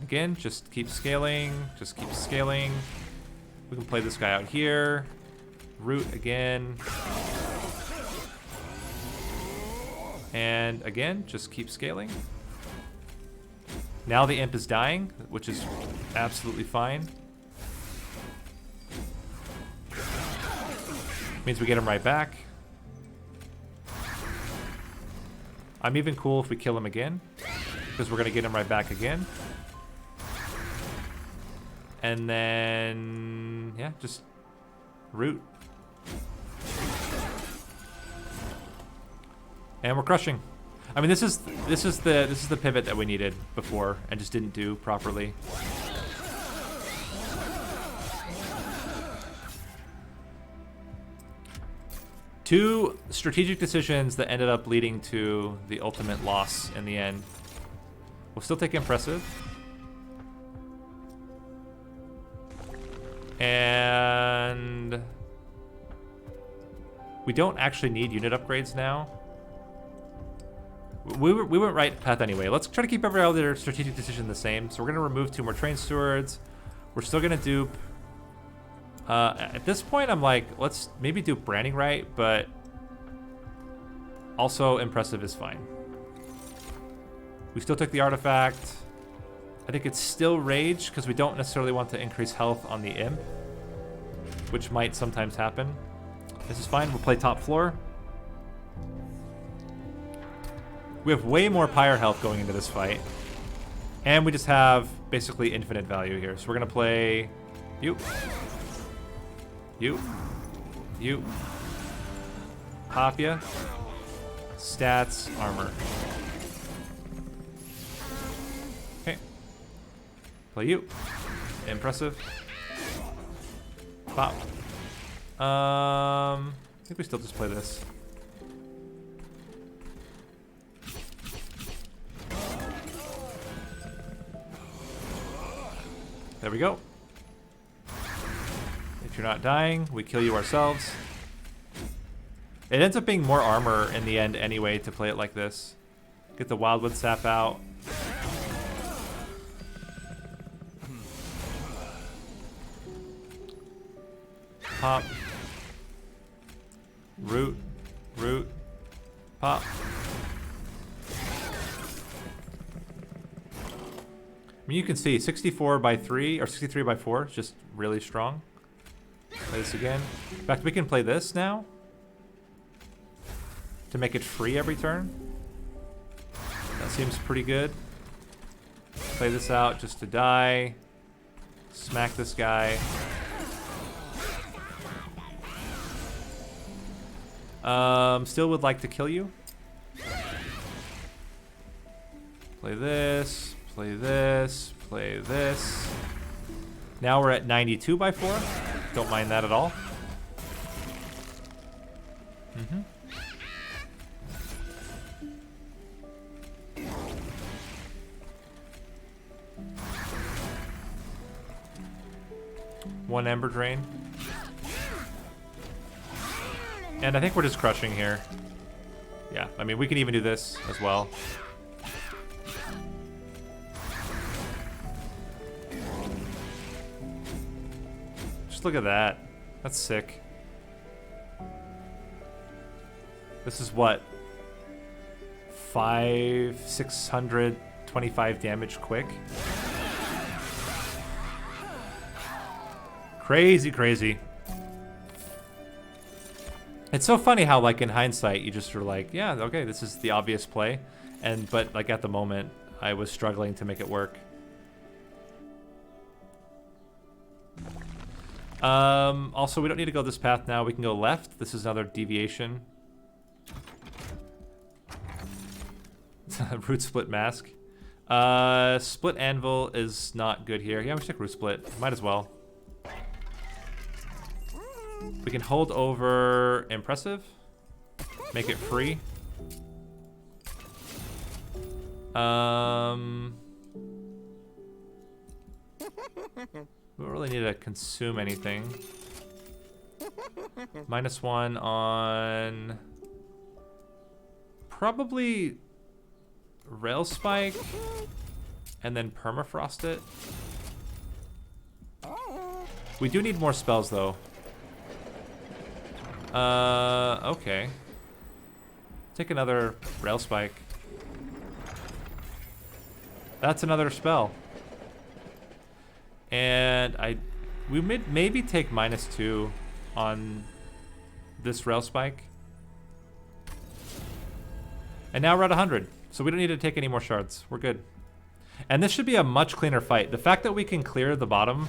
Again, just keep scaling, just keep scaling. We can play this guy out here. Root again. And again, just keep scaling. Now the imp is dying, which is absolutely fine. Means we get him right back. I'm even cool if we kill him again, because we're going to get him right back again. And then, yeah, just root. And we're crushing. I mean, this is the pivot that we needed before and just didn't do properly. Two strategic decisions that ended up leading to the ultimate loss in the end. We'll still take impressive. And we don't actually need unit upgrades now. we went right path anyway. Let's try to keep every other strategic decision the same. So we're gonna remove 2 more train stewards. We're still gonna dupe. At this point, I'm like, let's maybe dupe branding right, but also impressive is fine. We still took the artifact. I think it's still rage because we don't necessarily want to increase health on the imp, which might sometimes happen. This is fine. We'll play top floor. We have way more pyre health going into this fight. And we just have basically infinite value here. So we're going to play you. Pop ya. Stats, armor. Okay. Play you. Impressive. Pop. I think we still just play this. There we go. If you're not dying, we kill you ourselves. It ends up being more armor in the end anyway to play it like this. Get the Wildwood Sap out. Pop. Root. Pop. I mean, you can see 64 by 3 or 63 by 4 is just really strong. Play this again. In fact, we can play this now to make it free every turn. That seems pretty good. Play this out just to die. Smack this guy. Still would like to kill you. Play this. Play this. Play this. Now we're at 92 by 4. Don't mind that at all. One Ember Drain. And I think we're just crushing here. Yeah, I mean, we can even do this as well. Just look at that. That's sick. This is what? 625 damage quick? Crazy, crazy. It's so funny how, like, in hindsight, you just are like, yeah, okay, this is the obvious play. But, like, at the moment, I was struggling to make it work. Also, we don't need to go this path now. We can go left. This is another deviation. Root Split Mask. Split Anvil is not good here. Yeah, we should take Root Split. Might as well. We can hold over Impressive. Make it free. We don't really need to consume anything. -1 on... probably Rail Spike. And then Permafrost it. We do need more spells, though. Okay. Take another Rail Spike. That's another spell. And we maybe take -2 on this Rail Spike. And now we're at 100. So we don't need to take any more shards. We're good. And this should be a much cleaner fight. The fact that we can clear the bottom,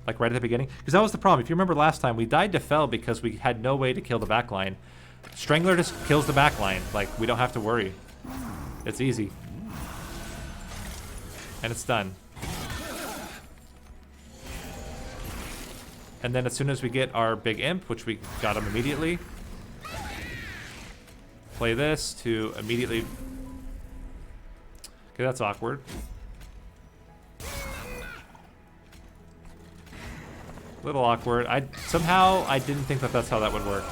like right at the beginning, because that was the problem. If you remember last time, we died to Fel because we had no way to kill the backline. Strangler just kills the backline. Like, we don't have to worry. It's easy. And it's done. And then as soon as we get our big imp, which we got him immediately, play this to immediately... Okay, that's awkward. Little awkward. Somehow I didn't think that that's how that would work.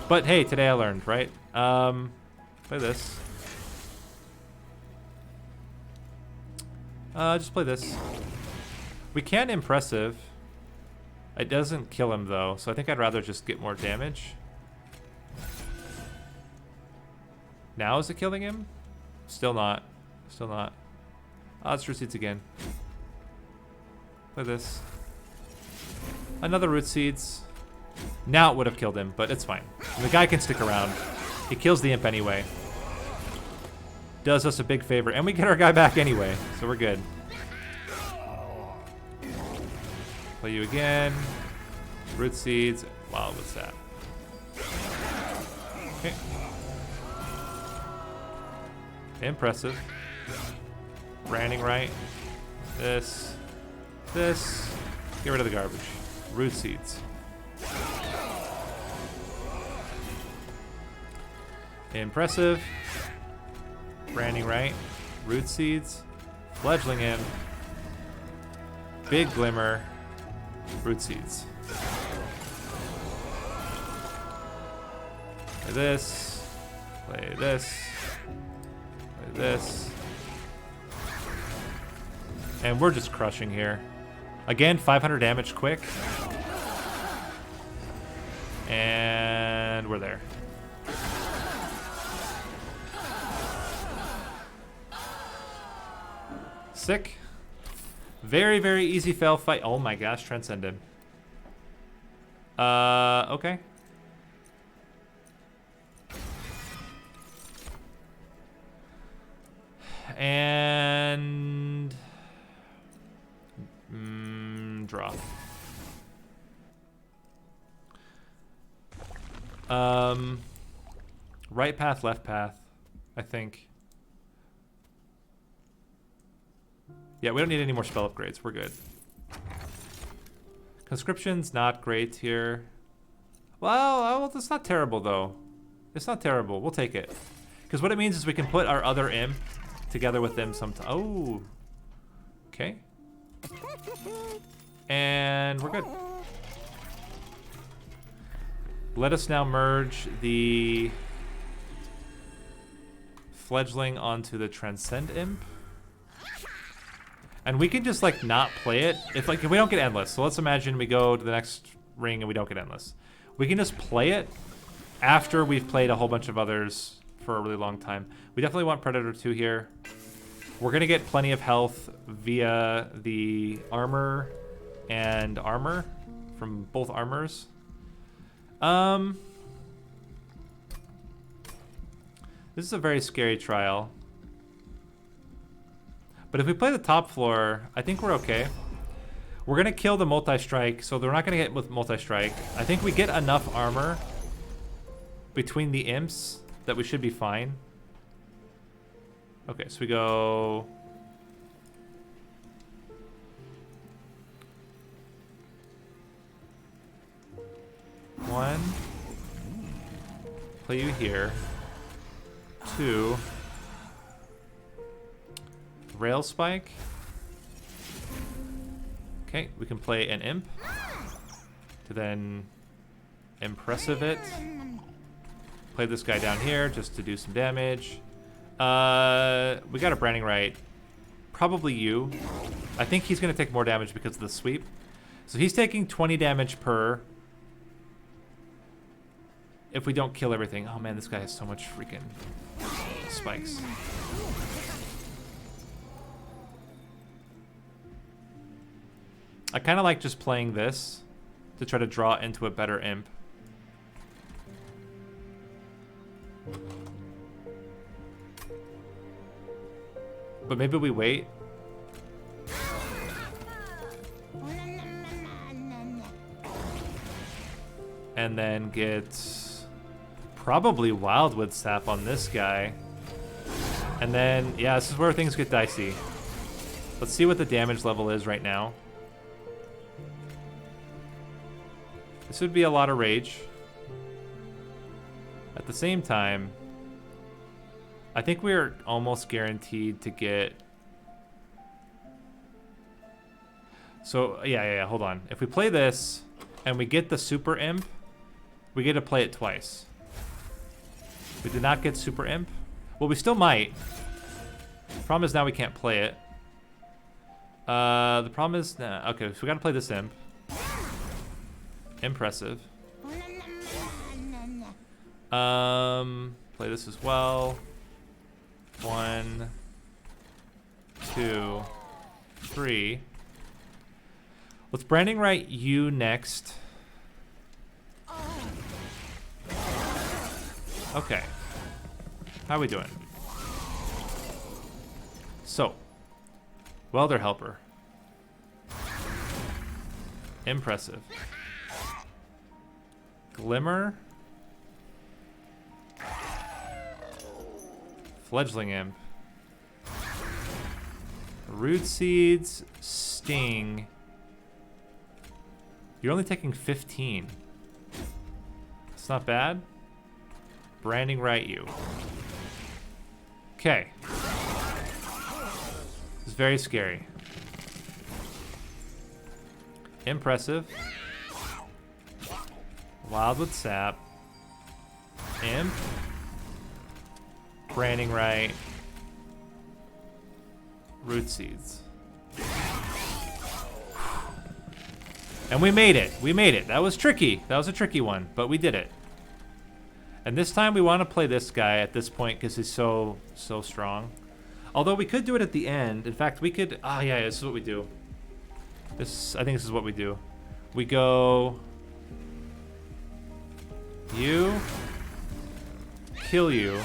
But hey, today I learned, right? Play this. Just play this. We can impressive. It doesn't kill him though, so I think I'd rather just get more damage. Now is it killing him? Still not. Still not. Let's root seeds again. Play this. Another root seeds. Now it would have killed him, but it's fine. The guy can stick around. He kills the imp anyway. Does us a big favor, and we get our guy back anyway, so we're good. Play you again. Root seeds. Wow, what's that? Okay. Impressive. Branding right. This. This. Get rid of the garbage. Root seeds. Impressive. Branding right. Root seeds. Fledgling him. Big glimmer. Root seeds. Play this. Play this. Play this. And we're just crushing here. Again, 500 damage quick. And we're there. Sick. Very, very easy fail fight. Oh my gosh, transcended. Okay. And draw. Right path, left path, I think. Yeah, we don't need any more spell upgrades. We're good. Conscription's not great here. Well, it's not terrible, though. It's not terrible. We'll take it. Because what it means is we can put our other imp together with them sometime. Oh. Okay. And we're good. Let us now merge the fledgling onto the transcend imp. And we can just like not play it if we don't get endless. So let's imagine we go to the next ring and we don't get endless. We can just play it after we've played a whole bunch of others for a really long time. We definitely want Predator 2 here. We're gonna get plenty of health via the armor and armor from both armors. This is a very scary trial. But if we play the top floor, I think we're okay. We're gonna kill the multi-strike, so they're not gonna get with multi-strike. I think we get enough armor between the imps that we should be fine. Okay, so we go... One. Play you here. Two. Rail spike. Okay, we can play an imp to then impressive it. Play this guy down here just to do some damage. We got a branding right. Probably you. I think he's gonna take more damage because of the sweep. So he's taking 20 damage per. If we don't kill everything. Oh man, this guy has so much freaking spikes. I kind of like just playing this to try to draw into a better imp. But maybe we wait. And then get probably Wildwood Sap on this guy. And then, yeah, this is where things get dicey. Let's see what the damage level is right now. This would be a lot of rage. At the same time, I think we're almost guaranteed to get... So, yeah, hold on. If we play this and we get the super imp, we get to play it twice. We did not get super imp. Well, we still might. Problem is now we can't play it. The problem is, nah, okay, so we gotta play this imp. Impressive. Play this as well. 1, 2, 3. Let's branding right you next. Okay. How are we doing? So, welder helper. Impressive. Glimmer. Fledgling imp. Root seeds. Sting. You're only taking 15. It's not bad. Branding right you. Okay. It's very scary. Impressive. Wild with sap. Imp. Branding right. Root seeds. And we made it. We made it. That was tricky. That was a tricky one, but we did it. And this time we want to play this guy at this point because he's so strong. Although we could do it at the end. In fact, we could. Oh yeah, this is what we do. I think this is what we do. We go. You. Kill you.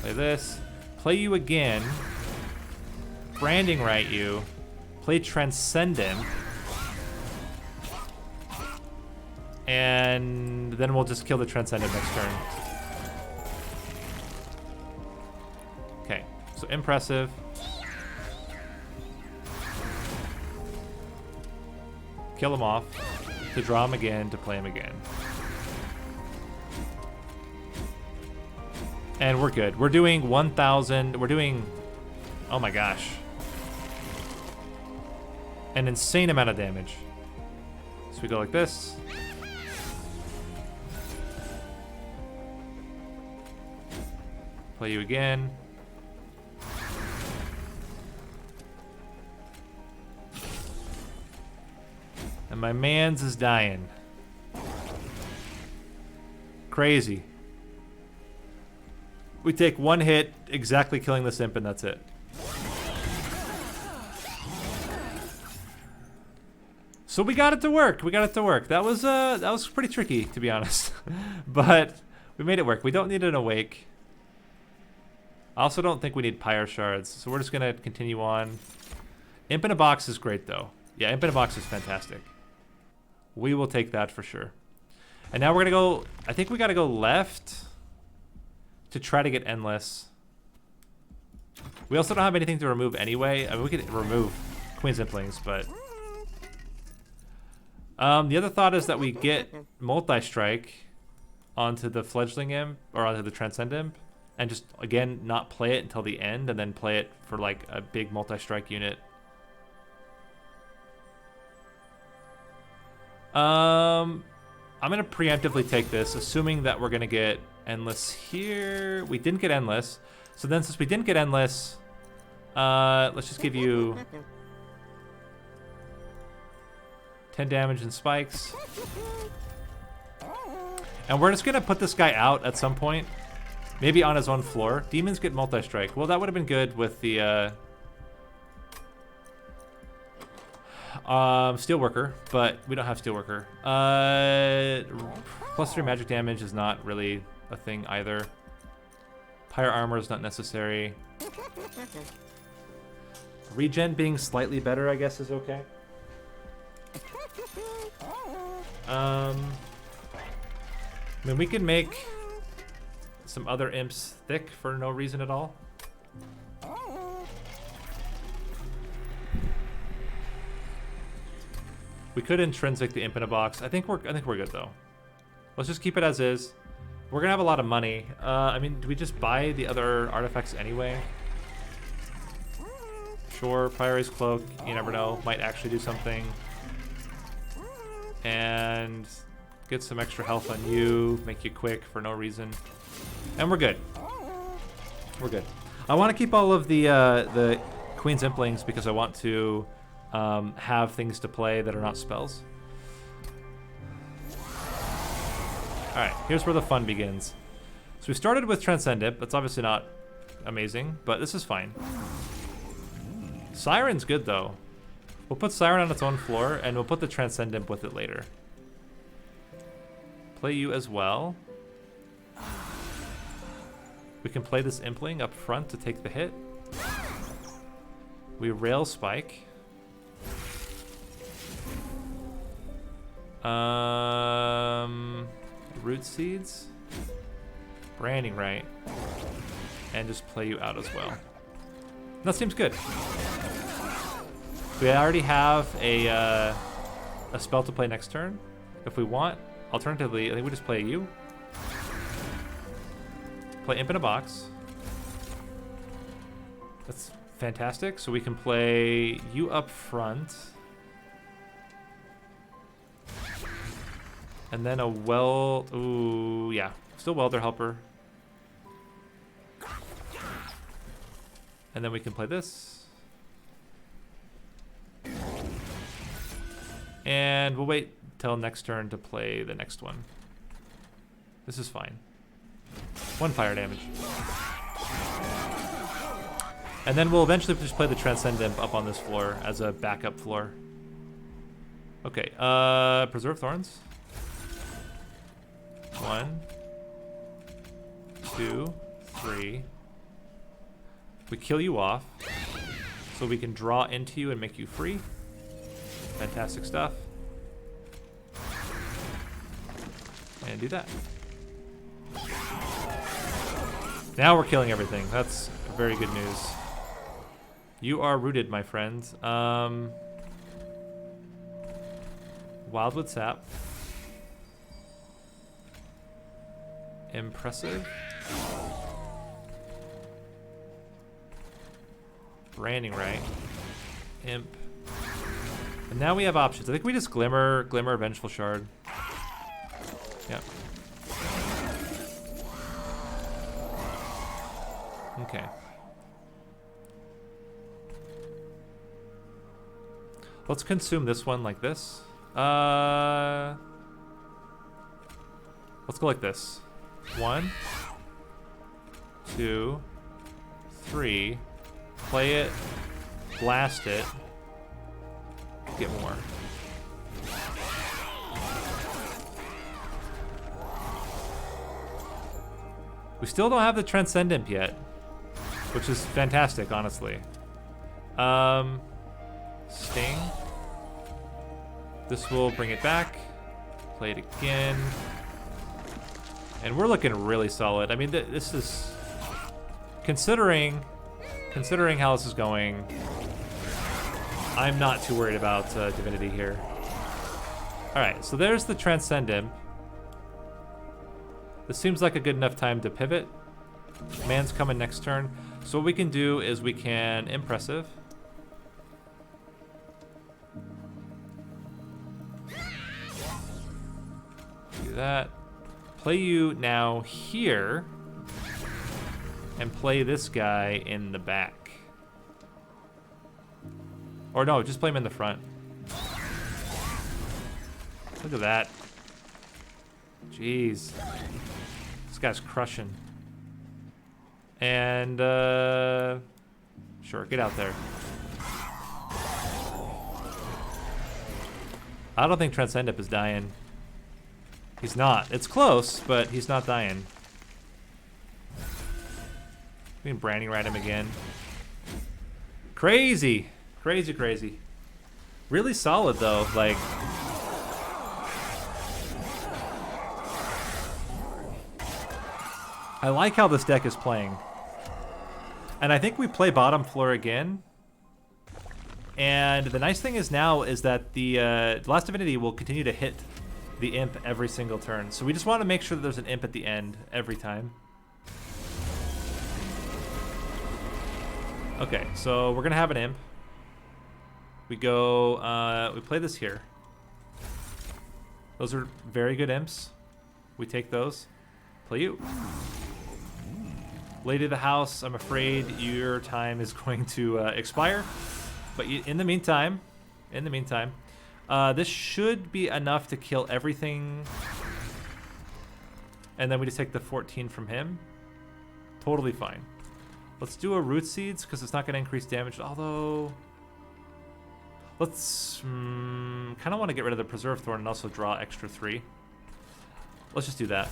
Play this. Play you again. Branding right you. Play Transcendent. And then we'll just kill the Transcendent next turn. Okay, so impressive. Kill him off. To draw him again, to play him again. And we're good. We're doing 1,000. We're doing, oh my gosh, an insane amount of damage. So we go like this. Play you again. And my man's is dying. Crazy. We take one hit, exactly killing this imp, and that's it. So we got it to work. We got it to work. That was pretty tricky, to be honest. But we made it work. We don't need an awake. I also don't think we need pyre shards, so we're just gonna continue on. Imp in a box is great though. Yeah, imp in a box is fantastic. We will take that for sure. And now we're gonna go, I think we gotta go left to try to get endless. We also don't have anything to remove anyway. I mean, we could remove Queen's Implings, but the other thought is that we get multi-strike onto the Fledgling Imp, or onto the Transcendent Imp, and just, again, not play it until the end, and then play it for, like, a big multi-strike unit. I'm going to preemptively take this, assuming that we're going to get Endless here. We didn't get Endless. So then, since we didn't get Endless, let's just give you 10 damage and spikes. And we're just going to put this guy out at some point. Maybe on his own floor. Demons get multi-strike. Well, that would have been good with the Steelworker, but we don't have Steelworker. +3 magic damage is not really a thing either. Pyre armor is not necessary. Regen being slightly better, I guess, is okay. I mean, we can make some other imps thick for no reason at all. We could intrinsic the imp in a box. I think we're good though. Let's just keep it as is. We're gonna have a lot of money. I mean, do we just buy the other artifacts anyway? Sure, Pyre's Cloak, you never know, might actually do something. And get some extra health on you, make you quick for no reason. And we're good. We're good. I want to keep all of the Queen's Implings because I want to have things to play that are not spells. Alright, here's where the fun begins. So we started with Transcendent. That's obviously not amazing, but this is fine. Siren's good though. We'll put Siren on its own floor, and we'll put the Transcendent with it later. Play you as well. We can play this Impling up front to take the hit. We Rail Spike. Root Seeds. Branding Right. And just play you out as well. That seems good. We already have a spell to play next turn. If we want, alternatively, I think we just play you. Play Imp in a Box. That's fantastic. So we can play you up front. And then a Weld. Ooh, yeah. Still Welder Helper. And then we can play this. And we'll wait till next turn to play the next one. This is fine. 1 fire damage. And then we'll eventually just play the Transcendent up on this floor as a backup floor. Okay, Preserve Thorns. 1, 2, 3. We kill you off, so we can draw into you and make you free. Fantastic stuff. And do that. Now we're killing everything. That's very good news. You are rooted, my friend. Wildwood Sap. Impressive. Branding Right. Imp. And now we have options. I think we just Glimmer, Vengeful Shard. Yep. Okay. Let's consume this one like this. Let's go like this. 1, 2, 3. Play it. Blast it. Get more. We still don't have the Transcendent yet, which is fantastic, honestly. Sting. This will bring it back. Play it again. And we're looking really solid. I mean, this is... Considering how this is going, I'm not too worried about Divinity here. Alright, so there's the Transcendent. This seems like a good enough time to pivot. Man's coming next turn. So what we can do is we can Impressive. Do that. Play you now here. And play this guy in the back. Or no, just play him in the front. Look at that. Jeez. This guy's crushing. And, sure, get out there. I don't think Transcendent is dying. He's not. It's close, but he's not dying. We can Branding Right him again. Crazy. Crazy, crazy. Really solid, though. Like... I like how this deck is playing. And I think we play bottom floor again. And the nice thing is now is that the Last Divinity will continue to hit the Imp every single turn. So we just want to make sure that there's an Imp at the end every time. Okay, so we're going to have an Imp. We go, we play this here. Those are very good Imps. We take those. Play you. Lady of the house, I'm afraid your time is going to expire. But in the meantime, this should be enough to kill everything. And then we just take the 14 from him. Totally fine. Let's do a root seeds because it's not going to increase damage. Although, let's kind of want to get rid of the preserve thorn and also draw extra 3. Let's just do that.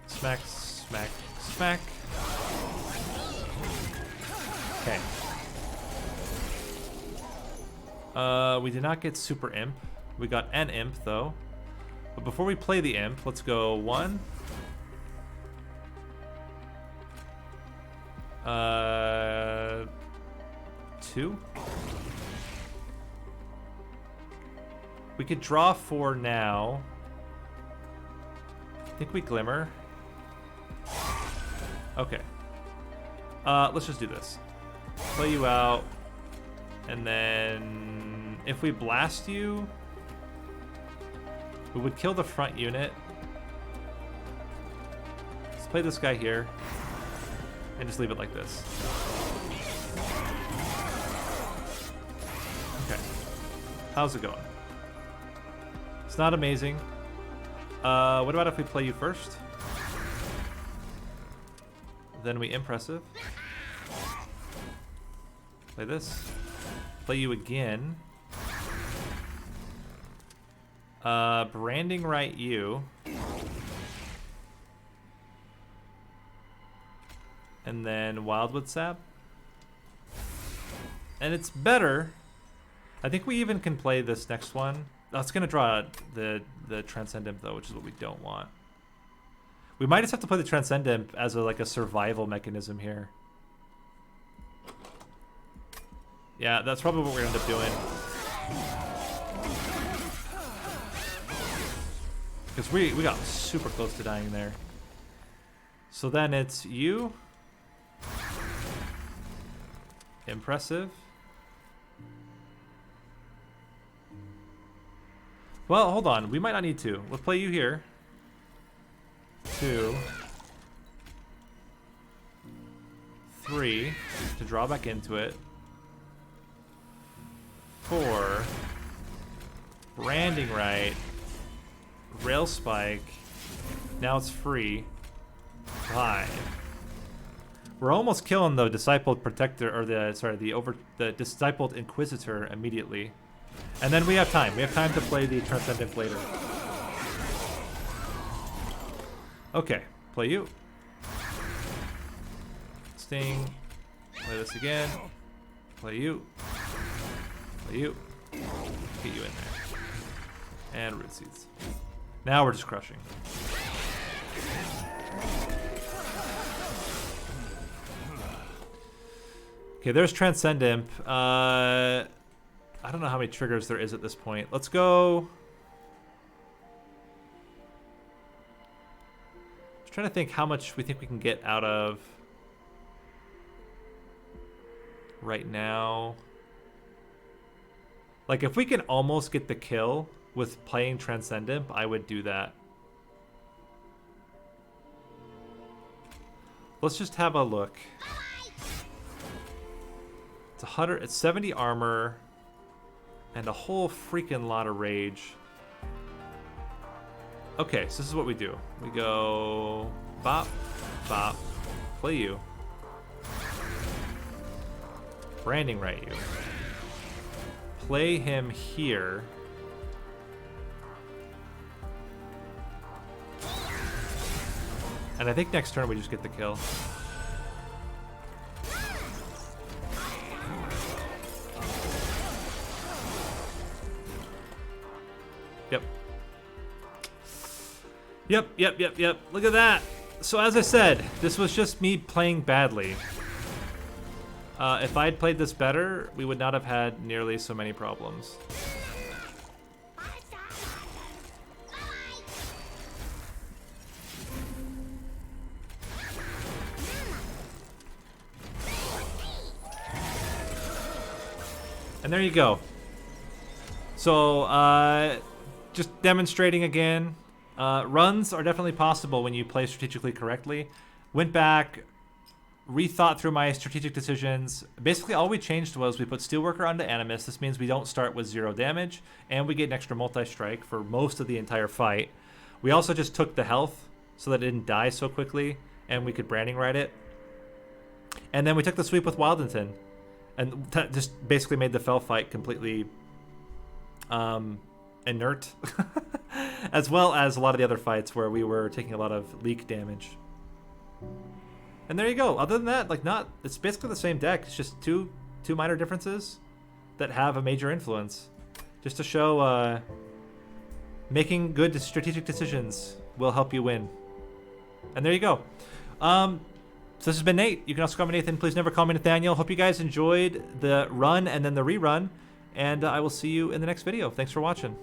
Smack, smack, smack. Okay. We did not get super imp. We got an imp though. But before we play the imp, let's go 1. 2. We could draw 4 now. I think we glimmer. Okay. Let's just do this. Play you out. And then if we blast you, we would kill the front unit. Let's play this guy here. And just leave it like this. Okay. How's it going? It's not amazing. What about if we play you first? Then we impressive. Play this. Play you again. Branding right you. And then Wildwood Sap. And it's better. I think we even can play this next one. Oh, it's gonna draw the Transcendent though, which is what we don't want. We might just have to play the Transcendent as like a survival mechanism here. Yeah, that's probably what we're gonna end up doing. Because we got super close to dying there. So then it's you. Impressive. Well, hold on. We might not need to. Let's play you here. 2. 3 to draw back into it. 4. Branding right. Rail spike. Now it's free. 5. We're almost killing the discipled protector, or the discipled inquisitor immediately. And then we have time. We have time to play the Transcendent later. Okay, play you. Sting. Play this again. Play you. Play you. Get you in there. And root seeds. Now we're just crushing. Okay, there's Transcendent. I don't know how many triggers there is at this point. Let's go. Just trying to think how much we think we can get out of right now. Like, if we can almost get the kill with playing Transcendent, I would do that. Let's just have a look. It's 100. It's 70 armor. And a whole freaking lot of rage. Okay, so this is what we do. We go bop, bop, play you. Branding right you. Play him here. And I think next turn we just get the kill. Yep. Look at that. So as I said, this was just me playing badly. If I had played this better, we would not have had nearly so many problems. And there you go. So, just demonstrating again. Runs are definitely possible when you play strategically correctly. Went back, rethought through my strategic decisions. Basically, all we changed was we put Steelworker onto Animus. This means we don't start with 0 damage, and we get an extra multi-strike for most of the entire fight. We also just took the health so that it didn't die so quickly, and we could Branding Ride it. And then we took the sweep with Wildington, and that just basically made the Fell fight completely inert, as well as a lot of the other fights where we were taking a lot of leak damage. And there you go. Other than that, like, it's basically the same deck. It's just two minor differences that have a major influence, just to show making good strategic decisions will help you win. And there you go. So this has been Nate. You can also call me Nathan. Please never call me Nathaniel. Hope you guys enjoyed the run and then the rerun, and I will see you in the next video. Thanks for watching.